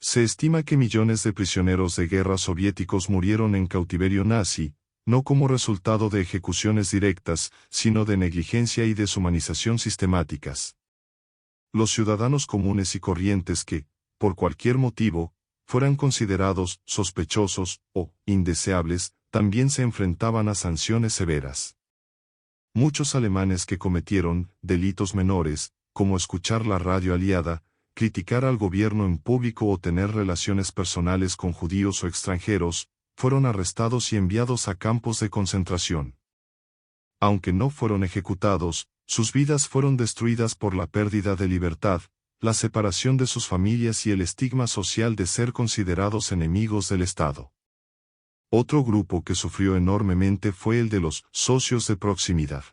Se estima que millones de prisioneros de guerra soviéticos murieron en cautiverio nazi, no como resultado de ejecuciones directas, sino de negligencia y deshumanización sistemáticas. Los ciudadanos comunes y corrientes que, por cualquier motivo, fueran considerados sospechosos o indeseables, también se enfrentaban a sanciones severas. Muchos alemanes que cometieron delitos menores, como escuchar la radio aliada, criticar al gobierno en público o tener relaciones personales con judíos o extranjeros, fueron arrestados y enviados a campos de concentración. Aunque no fueron ejecutados, sus vidas fueron destruidas por la pérdida de libertad, la separación de sus familias y el estigma social de ser considerados enemigos del Estado. Otro grupo que sufrió enormemente fue el de los socios de proximidad.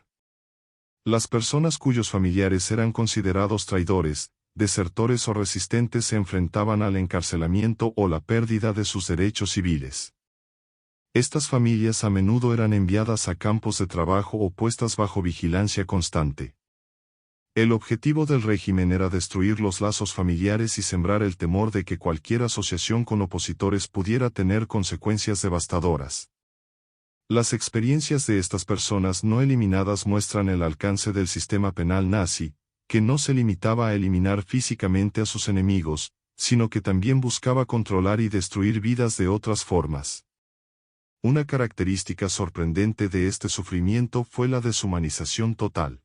Las personas cuyos familiares eran considerados traidores, desertores o resistentes se enfrentaban al encarcelamiento o la pérdida de sus derechos civiles. Estas familias a menudo eran enviadas a campos de trabajo o puestas bajo vigilancia constante. El objetivo del régimen era destruir los lazos familiares y sembrar el temor de que cualquier asociación con opositores pudiera tener consecuencias devastadoras. Las experiencias de estas personas no eliminadas muestran el alcance del sistema penal nazi, que no se limitaba a eliminar físicamente a sus enemigos, sino que también buscaba controlar y destruir vidas de otras formas. Una característica sorprendente de este sufrimiento fue la deshumanización total.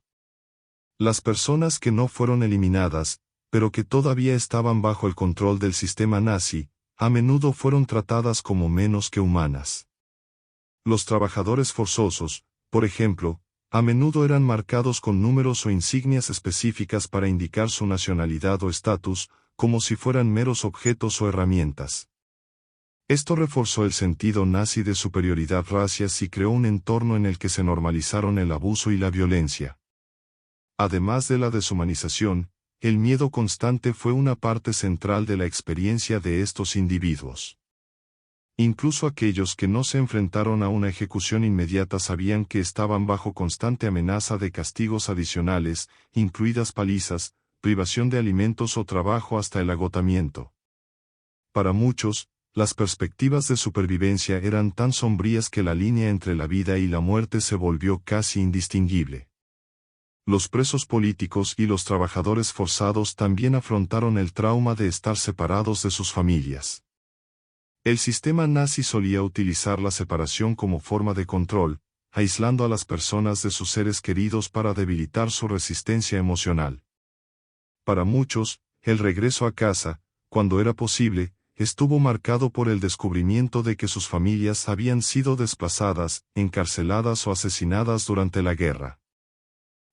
Las personas que no fueron eliminadas, pero que todavía estaban bajo el control del sistema nazi, a menudo fueron tratadas como menos que humanas. Los trabajadores forzosos, por ejemplo, a menudo eran marcados con números o insignias específicas para indicar su nacionalidad o estatus, como si fueran meros objetos o herramientas. Esto reforzó el sentido nazi de superioridad racial y creó un entorno en el que se normalizaron el abuso y la violencia. Además de la deshumanización, el miedo constante fue una parte central de la experiencia de estos individuos. Incluso aquellos que no se enfrentaron a una ejecución inmediata sabían que estaban bajo constante amenaza de castigos adicionales, incluidas palizas, privación de alimentos o trabajo hasta el agotamiento. Para muchos, las perspectivas de supervivencia eran tan sombrías que la línea entre la vida y la muerte se volvió casi indistinguible. Los presos políticos y los trabajadores forzados también afrontaron el trauma de estar separados de sus familias. El sistema nazi solía utilizar la separación como forma de control, aislando a las personas de sus seres queridos para debilitar su resistencia emocional. Para muchos, el regreso a casa, cuando era posible, estuvo marcado por el descubrimiento de que sus familias habían sido desplazadas, encarceladas o asesinadas durante la guerra.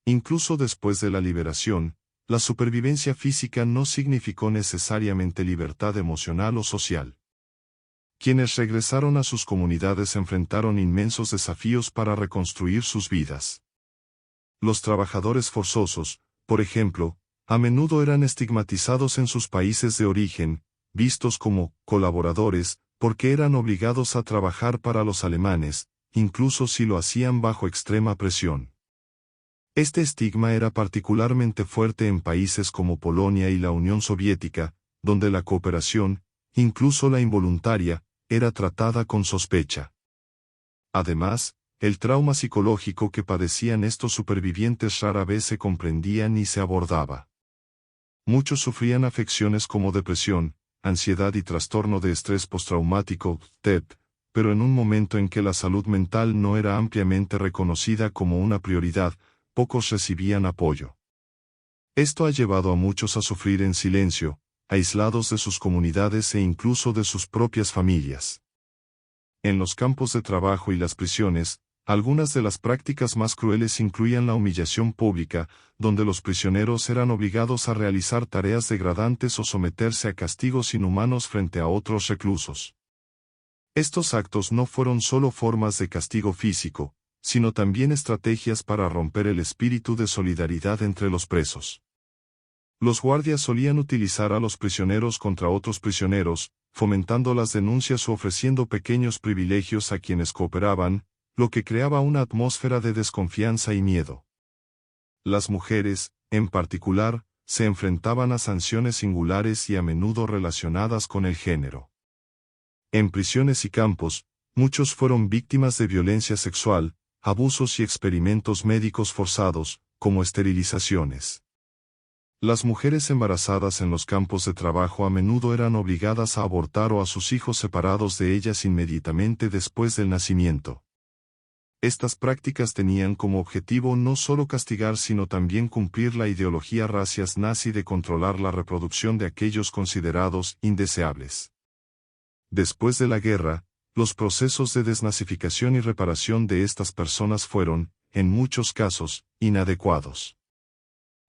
Incluso después de la liberación, la supervivencia física no significó necesariamente libertad emocional o social. Quienes regresaron a sus comunidades enfrentaron inmensos desafíos para reconstruir sus vidas. Los trabajadores forzosos, por ejemplo, a menudo eran estigmatizados en sus países de origen, vistos como colaboradores, porque eran obligados a trabajar para los alemanes, incluso si lo hacían bajo extrema presión. Este estigma era particularmente fuerte en países como Polonia y la Unión Soviética, donde la cooperación, incluso la involuntaria, era tratada con sospecha. Además, el trauma psicológico que padecían estos supervivientes rara vez se comprendía ni se abordaba. Muchos sufrían afecciones como depresión, ansiedad y trastorno de estrés postraumático, TEP, pero en un momento en que la salud mental no era ampliamente reconocida como una prioridad, pocos recibían apoyo. Esto ha llevado a muchos a sufrir en silencio, aislados de sus comunidades e incluso de sus propias familias. En los campos de trabajo y las prisiones, algunas de las prácticas más crueles incluían la humillación pública, donde los prisioneros eran obligados a realizar tareas degradantes o someterse a castigos inhumanos frente a otros reclusos. Estos actos no fueron solo formas de castigo físico, sino también estrategias para romper el espíritu de solidaridad entre los presos. Los guardias solían utilizar a los prisioneros contra otros prisioneros, fomentando las denuncias o ofreciendo pequeños privilegios a quienes cooperaban, lo que creaba una atmósfera de desconfianza y miedo. Las mujeres, en particular, se enfrentaban a sanciones singulares y a menudo relacionadas con el género. En prisiones y campos, muchos fueron víctimas de violencia sexual, abusos y experimentos médicos forzados, como esterilizaciones. Las mujeres embarazadas en los campos de trabajo a menudo eran obligadas a abortar o a sus hijos separados de ellas inmediatamente después del nacimiento. Estas prácticas tenían como objetivo no solo castigar sino también cumplir la ideología racias nazi de controlar la reproducción de aquellos considerados indeseables. Después de la guerra, los procesos de desnazificación y reparación de estas personas fueron, en muchos casos, inadecuados.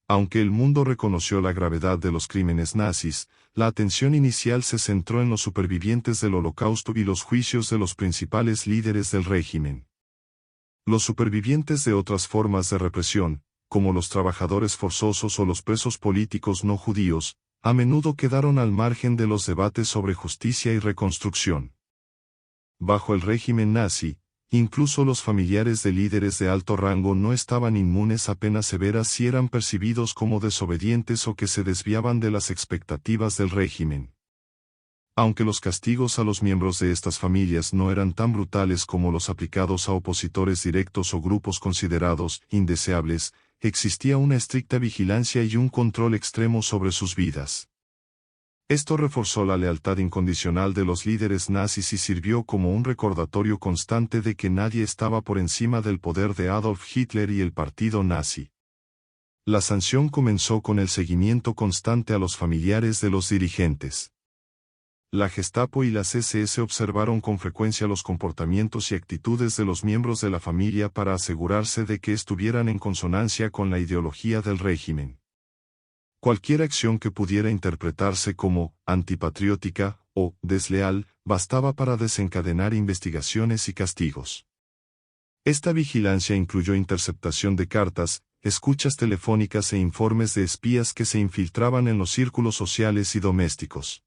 Aunque el mundo reconoció la gravedad de los crímenes nazis, la atención inicial se centró en los supervivientes del Holocausto y los juicios de los principales líderes del régimen. Los supervivientes de otras formas de represión, como los trabajadores forzosos o los presos políticos no judíos, a menudo quedaron al margen de los debates sobre justicia y reconstrucción. Bajo el régimen nazi, incluso los familiares de líderes de alto rango no estaban inmunes a penas severas si eran percibidos como desobedientes o que se desviaban de las expectativas del régimen. Aunque los castigos a los miembros de estas familias no eran tan brutales como los aplicados a opositores directos o grupos considerados indeseables, existía una estricta vigilancia y un control extremo sobre sus vidas. Esto reforzó la lealtad incondicional de los líderes nazis y sirvió como un recordatorio constante de que nadie estaba por encima del poder de Adolf Hitler y el partido nazi. La sanción comenzó con el seguimiento constante a los familiares de los dirigentes. La Gestapo y las SS observaron con frecuencia los comportamientos y actitudes de los miembros de la familia para asegurarse de que estuvieran en consonancia con la ideología del régimen. Cualquier acción que pudiera interpretarse como antipatriótica o desleal bastaba para desencadenar investigaciones y castigos. Esta vigilancia incluyó interceptación de cartas, escuchas telefónicas e informes de espías que se infiltraban en los círculos sociales y domésticos.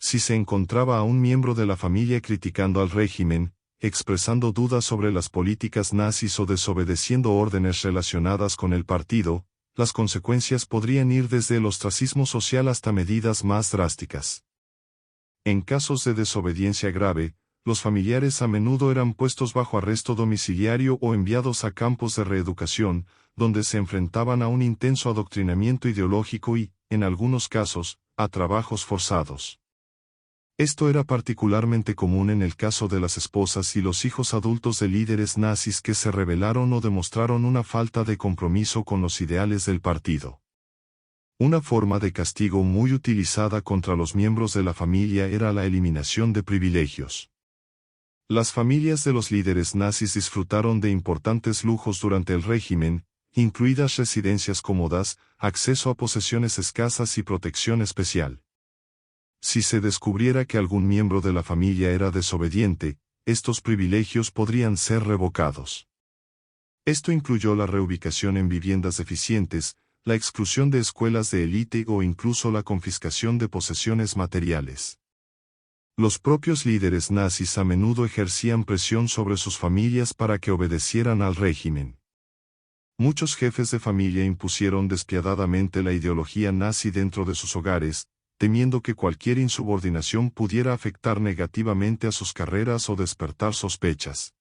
Si se encontraba a un miembro de la familia criticando al régimen, expresando dudas sobre las políticas nazis o desobedeciendo órdenes relacionadas con el partido, las consecuencias podrían ir desde el ostracismo social hasta medidas más drásticas. En casos de desobediencia grave, los familiares a menudo eran puestos bajo arresto domiciliario o enviados a campos de reeducación, donde se enfrentaban a un intenso adoctrinamiento ideológico y, en algunos casos, a trabajos forzados. Esto era particularmente común en el caso de las esposas y los hijos adultos de líderes nazis que se rebelaron o demostraron una falta de compromiso con los ideales del partido. Una forma de castigo muy utilizada contra los miembros de la familia era la eliminación de privilegios. Las familias de los líderes nazis disfrutaron de importantes lujos durante el régimen, incluidas residencias cómodas, acceso a posesiones escasas y protección especial. Si se descubriera que algún miembro de la familia era desobediente, estos privilegios podrían ser revocados. Esto incluyó la reubicación en viviendas deficientes, la exclusión de escuelas de élite o incluso la confiscación de posesiones materiales. Los propios líderes nazis a menudo ejercían presión sobre sus familias para que obedecieran al régimen. Muchos jefes de familia impusieron despiadadamente la ideología nazi dentro de sus hogares, temiendo que cualquier insubordinación pudiera afectar negativamente a sus carreras o despertar sospechas.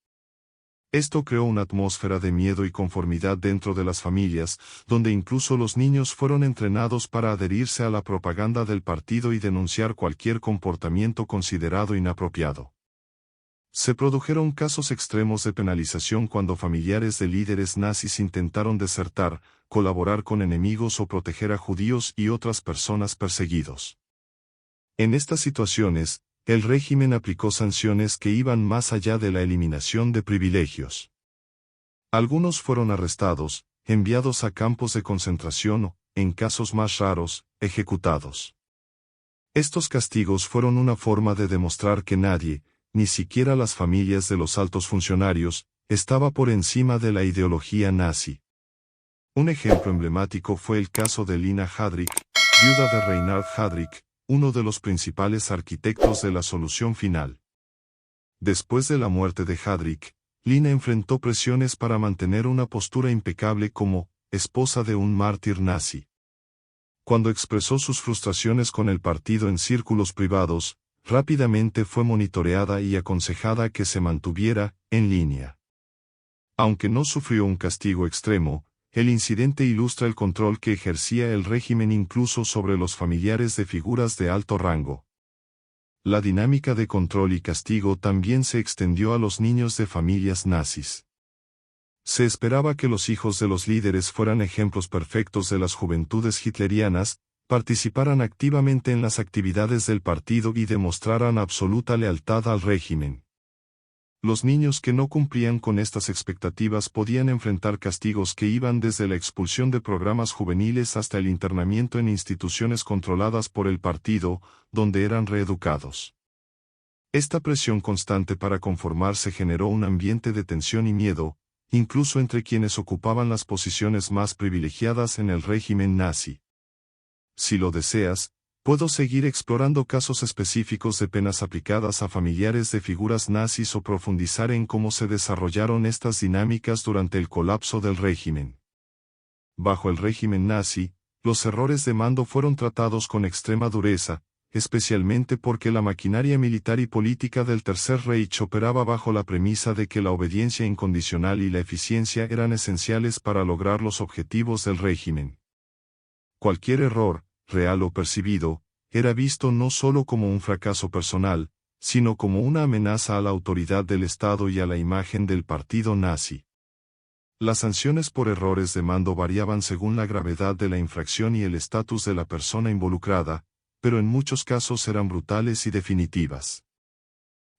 Esto creó una atmósfera de miedo y conformidad dentro de las familias, donde incluso los niños fueron entrenados para adherirse a la propaganda del partido y denunciar cualquier comportamiento considerado inapropiado. Se produjeron casos extremos de penalización cuando familiares de líderes nazis intentaron desertar, colaborar con enemigos o proteger a judíos y otras personas perseguidos. En estas situaciones, el régimen aplicó sanciones que iban más allá de la eliminación de privilegios. Algunos fueron arrestados, enviados a campos de concentración o, en casos más raros, ejecutados. Estos castigos fueron una forma de demostrar que nadie, ni siquiera las familias de los altos funcionarios, estaba por encima de la ideología nazi. Un ejemplo emblemático fue el caso de Lina Heydrich, viuda de Reinhard Heydrich, uno de los principales arquitectos de la solución final. Después de la muerte de Heydrich, Lina enfrentó presiones para mantener una postura impecable como esposa de un mártir nazi. Cuando expresó sus frustraciones con el partido en círculos privados, rápidamente fue monitoreada y aconsejada que se mantuviera en línea. Aunque no sufrió un castigo extremo, el incidente ilustra el control que ejercía el régimen incluso sobre los familiares de figuras de alto rango. La dinámica de control y castigo también se extendió a los niños de familias nazis. Se esperaba que los hijos de los líderes fueran ejemplos perfectos de las juventudes hitlerianas, participaran activamente en las actividades del partido y demostraran absoluta lealtad al régimen. Los niños que no cumplían con estas expectativas podían enfrentar castigos que iban desde la expulsión de programas juveniles hasta el internamiento en instituciones controladas por el partido, donde eran reeducados. Esta presión constante para conformarse generó un ambiente de tensión y miedo, incluso entre quienes ocupaban las posiciones más privilegiadas en el régimen nazi. Si lo deseas, puedo seguir explorando casos específicos de penas aplicadas a familiares de figuras nazis o profundizar en cómo se desarrollaron estas dinámicas durante el colapso del régimen. Bajo el régimen nazi, los errores de mando fueron tratados con extrema dureza, especialmente porque la maquinaria militar y política del Tercer Reich operaba bajo la premisa de que la obediencia incondicional y la eficiencia eran esenciales para lograr los objetivos del régimen. Cualquier error, real o percibido, era visto no solo como un fracaso personal, sino como una amenaza a la autoridad del Estado y a la imagen del partido nazi. Las sanciones por errores de mando variaban según la gravedad de la infracción y el estatus de la persona involucrada, pero en muchos casos eran brutales y definitivas.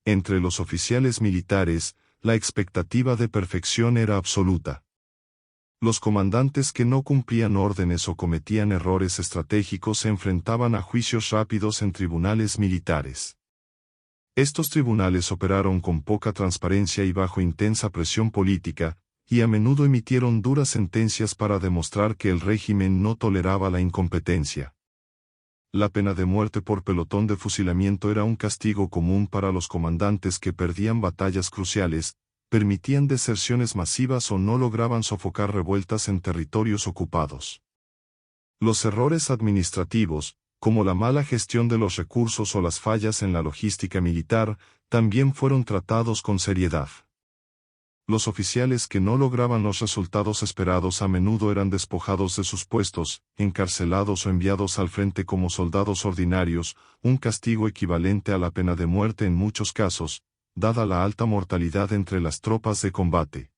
Entre los oficiales militares, la expectativa de perfección era absoluta. Los comandantes que no cumplían órdenes o cometían errores estratégicos se enfrentaban a juicios rápidos en tribunales militares. Estos tribunales operaron con poca transparencia y bajo intensa presión política, y a menudo emitieron duras sentencias para demostrar que el régimen no toleraba la incompetencia. La pena de muerte por pelotón de fusilamiento era un castigo común para los comandantes que perdían batallas cruciales, permitían deserciones masivas o no lograban sofocar revueltas en territorios ocupados. Los errores administrativos, como la mala gestión de los recursos o las fallas en la logística militar, también fueron tratados con seriedad. Los oficiales que no lograban los resultados esperados a menudo eran despojados de sus puestos, encarcelados o enviados al frente como soldados ordinarios, un castigo equivalente a la pena de muerte en muchos casos, dada la alta mortalidad entre las tropas de combate.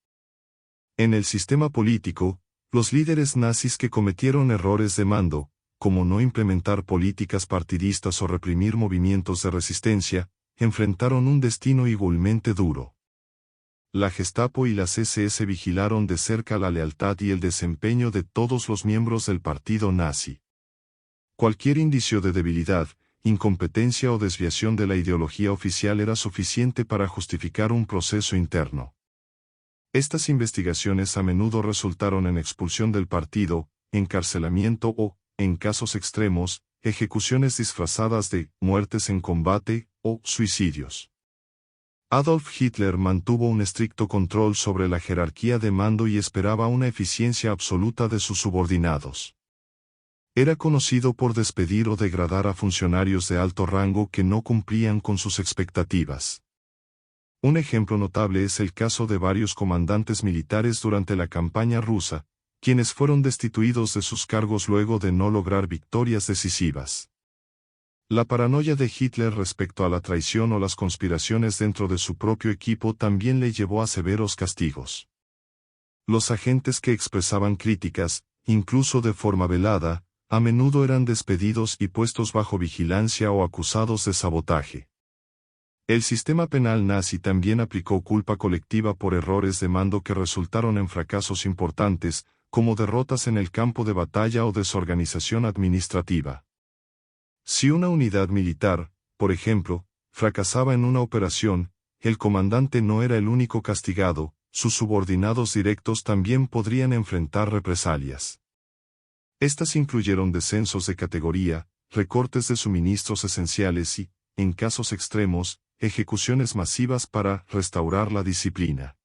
En el sistema político, los líderes nazis que cometieron errores de mando, como no implementar políticas partidistas o reprimir movimientos de resistencia, enfrentaron un destino igualmente duro. La Gestapo y las SS vigilaron de cerca la lealtad y el desempeño de todos los miembros del partido nazi. Cualquier indicio de debilidad, incompetencia o desviación de la ideología oficial era suficiente para justificar un proceso interno. Estas investigaciones a menudo resultaron en expulsión del partido, encarcelamiento o, en casos extremos, ejecuciones disfrazadas de muertes en combate o suicidios. Adolf Hitler mantuvo un estricto control sobre la jerarquía de mando y esperaba una eficiencia absoluta de sus subordinados. Era conocido por despedir o degradar a funcionarios de alto rango que no cumplían con sus expectativas. Un ejemplo notable es el caso de varios comandantes militares durante la campaña rusa, quienes fueron destituidos de sus cargos luego de no lograr victorias decisivas. La paranoia de Hitler respecto a la traición o las conspiraciones dentro de su propio equipo también le llevó a severos castigos. Los agentes que expresaban críticas, incluso de forma velada, a menudo eran despedidos y puestos bajo vigilancia o acusados de sabotaje. El sistema penal nazi también aplicó culpa colectiva por errores de mando que resultaron en fracasos importantes, como derrotas en el campo de batalla o desorganización administrativa. Si una unidad militar, por ejemplo, fracasaba en una operación, el comandante no era el único castigado, sus subordinados directos también podrían enfrentar represalias. Estas incluyeron descensos de categoría, recortes de suministros esenciales y, en casos extremos, ejecuciones masivas para restaurar la disciplina.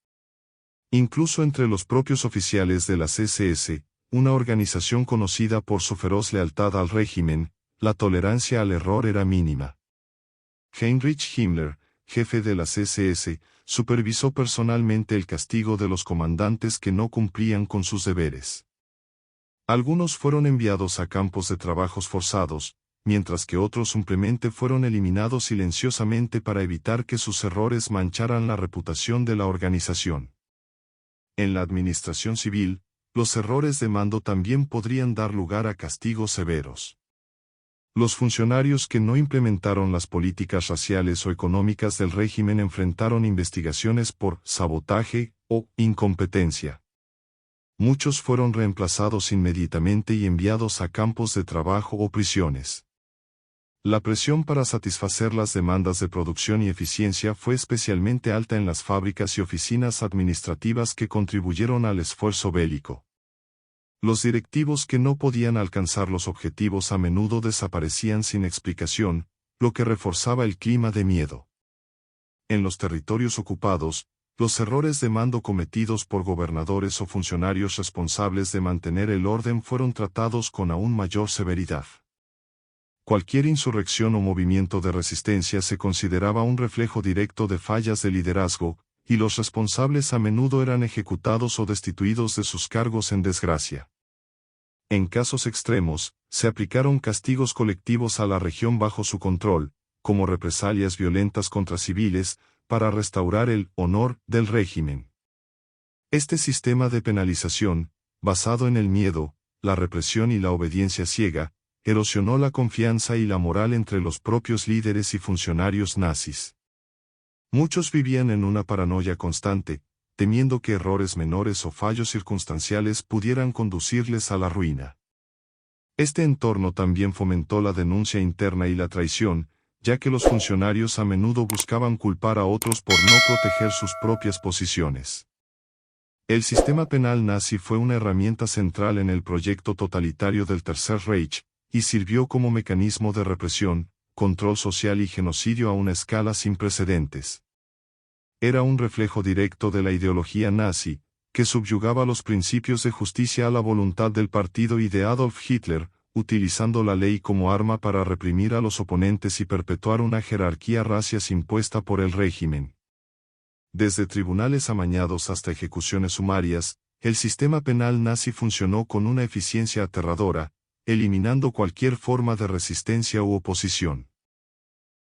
Incluso entre los propios oficiales de las SS, una organización conocida por su feroz lealtad al régimen, la tolerancia al error era mínima. Heinrich Himmler, jefe de las SS, supervisó personalmente el castigo de los comandantes que no cumplían con sus deberes. Algunos fueron enviados a campos de trabajos forzados, mientras que otros simplemente fueron eliminados silenciosamente para evitar que sus errores mancharan la reputación de la organización. En la administración civil, los errores de mando también podrían dar lugar a castigos severos. Los funcionarios que no implementaron las políticas raciales o económicas del régimen enfrentaron investigaciones por sabotaje o incompetencia. Muchos fueron reemplazados inmediatamente y enviados a campos de trabajo o prisiones. La presión para satisfacer las demandas de producción y eficiencia fue especialmente alta en las fábricas y oficinas administrativas que contribuyeron al esfuerzo bélico. Los directivos que no podían alcanzar los objetivos a menudo desaparecían sin explicación, lo que reforzaba el clima de miedo. En los territorios ocupados, los errores de mando cometidos por gobernadores o funcionarios responsables de mantener el orden fueron tratados con aún mayor severidad. Cualquier insurrección o movimiento de resistencia se consideraba un reflejo directo de fallas de liderazgo, y los responsables a menudo eran ejecutados o destituidos de sus cargos en desgracia. En casos extremos, se aplicaron castigos colectivos a la región bajo su control, como represalias violentas contra civiles, para restaurar el honor del régimen. Este sistema de penalización, basado en el miedo, la represión y la obediencia ciega, erosionó la confianza y la moral entre los propios líderes y funcionarios nazis. Muchos vivían en una paranoia constante, temiendo que errores menores o fallos circunstanciales pudieran conducirles a la ruina. Este entorno también fomentó la denuncia interna y la traición, ya que los funcionarios a menudo buscaban culpar a otros por no proteger sus propias posiciones. El sistema penal nazi fue una herramienta central en el proyecto totalitario del Tercer Reich, y sirvió como mecanismo de represión, control social y genocidio a una escala sin precedentes. Era un reflejo directo de la ideología nazi, que subyugaba los principios de justicia a la voluntad del partido y de Adolf Hitler, utilizando la ley como arma para reprimir a los oponentes y perpetuar una jerarquía racial impuesta por el régimen. Desde tribunales amañados hasta ejecuciones sumarias, el sistema penal nazi funcionó con una eficiencia aterradora, eliminando cualquier forma de resistencia u oposición.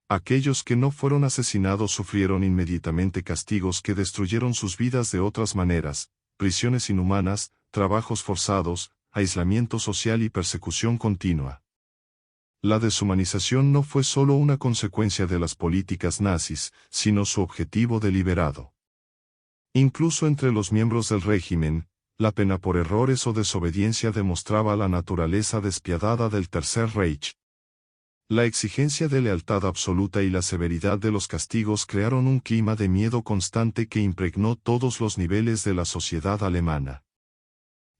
Aquellos que no fueron asesinados sufrieron inmediatamente castigos que destruyeron sus vidas de otras maneras, prisiones inhumanas, trabajos forzados, aislamiento social y persecución continua. La deshumanización no fue solo una consecuencia de las políticas nazis, sino su objetivo deliberado. Incluso entre los miembros del régimen, la pena por errores o desobediencia demostraba la naturaleza despiadada del Tercer Reich. La exigencia de lealtad absoluta y la severidad de los castigos crearon un clima de miedo constante que impregnó todos los niveles de la sociedad alemana.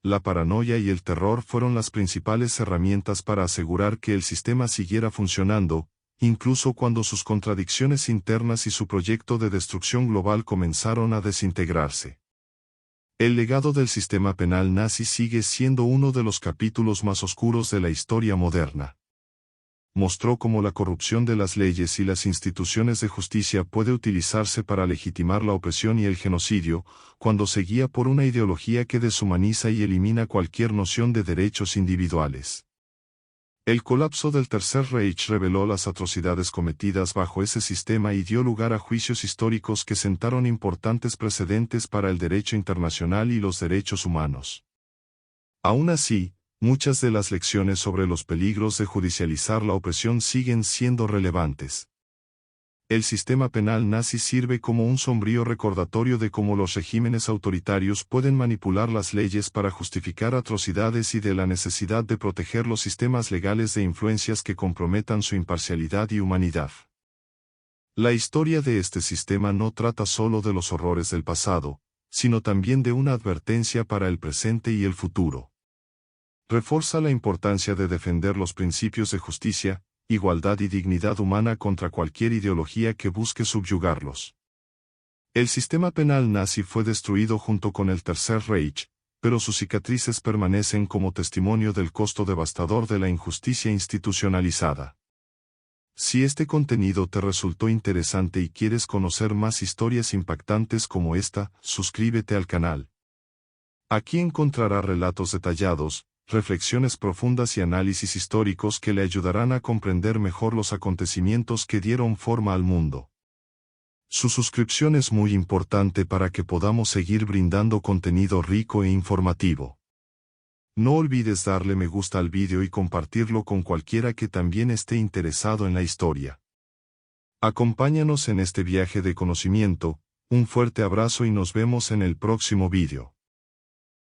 La paranoia y el terror fueron las principales herramientas para asegurar que el sistema siguiera funcionando, incluso cuando sus contradicciones internas y su proyecto de destrucción global comenzaron a desintegrarse. El legado del sistema penal nazi sigue siendo uno de los capítulos más oscuros de la historia moderna. Mostró cómo la corrupción de las leyes y las instituciones de justicia puede utilizarse para legitimar la opresión y el genocidio, cuando se guía por una ideología que deshumaniza y elimina cualquier noción de derechos individuales. El colapso del Tercer Reich reveló las atrocidades cometidas bajo ese sistema y dio lugar a juicios históricos que sentaron importantes precedentes para el derecho internacional y los derechos humanos. Aún así, muchas de las lecciones sobre los peligros de judicializar la opresión siguen siendo relevantes. El sistema penal nazi sirve como un sombrío recordatorio de cómo los regímenes autoritarios pueden manipular las leyes para justificar atrocidades y de la necesidad de proteger los sistemas legales de influencias que comprometan su imparcialidad y humanidad. La historia de este sistema no trata solo de los horrores del pasado, sino también de una advertencia para el presente y el futuro. Refuerza la importancia de defender los principios de justicia, igualdad y dignidad humana contra cualquier ideología que busque subyugarlos. El sistema penal nazi fue destruido junto con el Tercer Reich, pero sus cicatrices permanecen como testimonio del costo devastador de la injusticia institucionalizada. Si este contenido te resultó interesante y quieres conocer más historias impactantes como esta, suscríbete al canal. Aquí encontrará relatos detallados, reflexiones profundas y análisis históricos que le ayudarán a comprender mejor los acontecimientos que dieron forma al mundo. Su suscripción es muy importante para que podamos seguir brindando contenido rico e informativo. No olvides darle me gusta al vídeo y compartirlo con cualquiera que también esté interesado en la historia. Acompáñanos en este viaje de conocimiento, un fuerte abrazo y nos vemos en el próximo vídeo.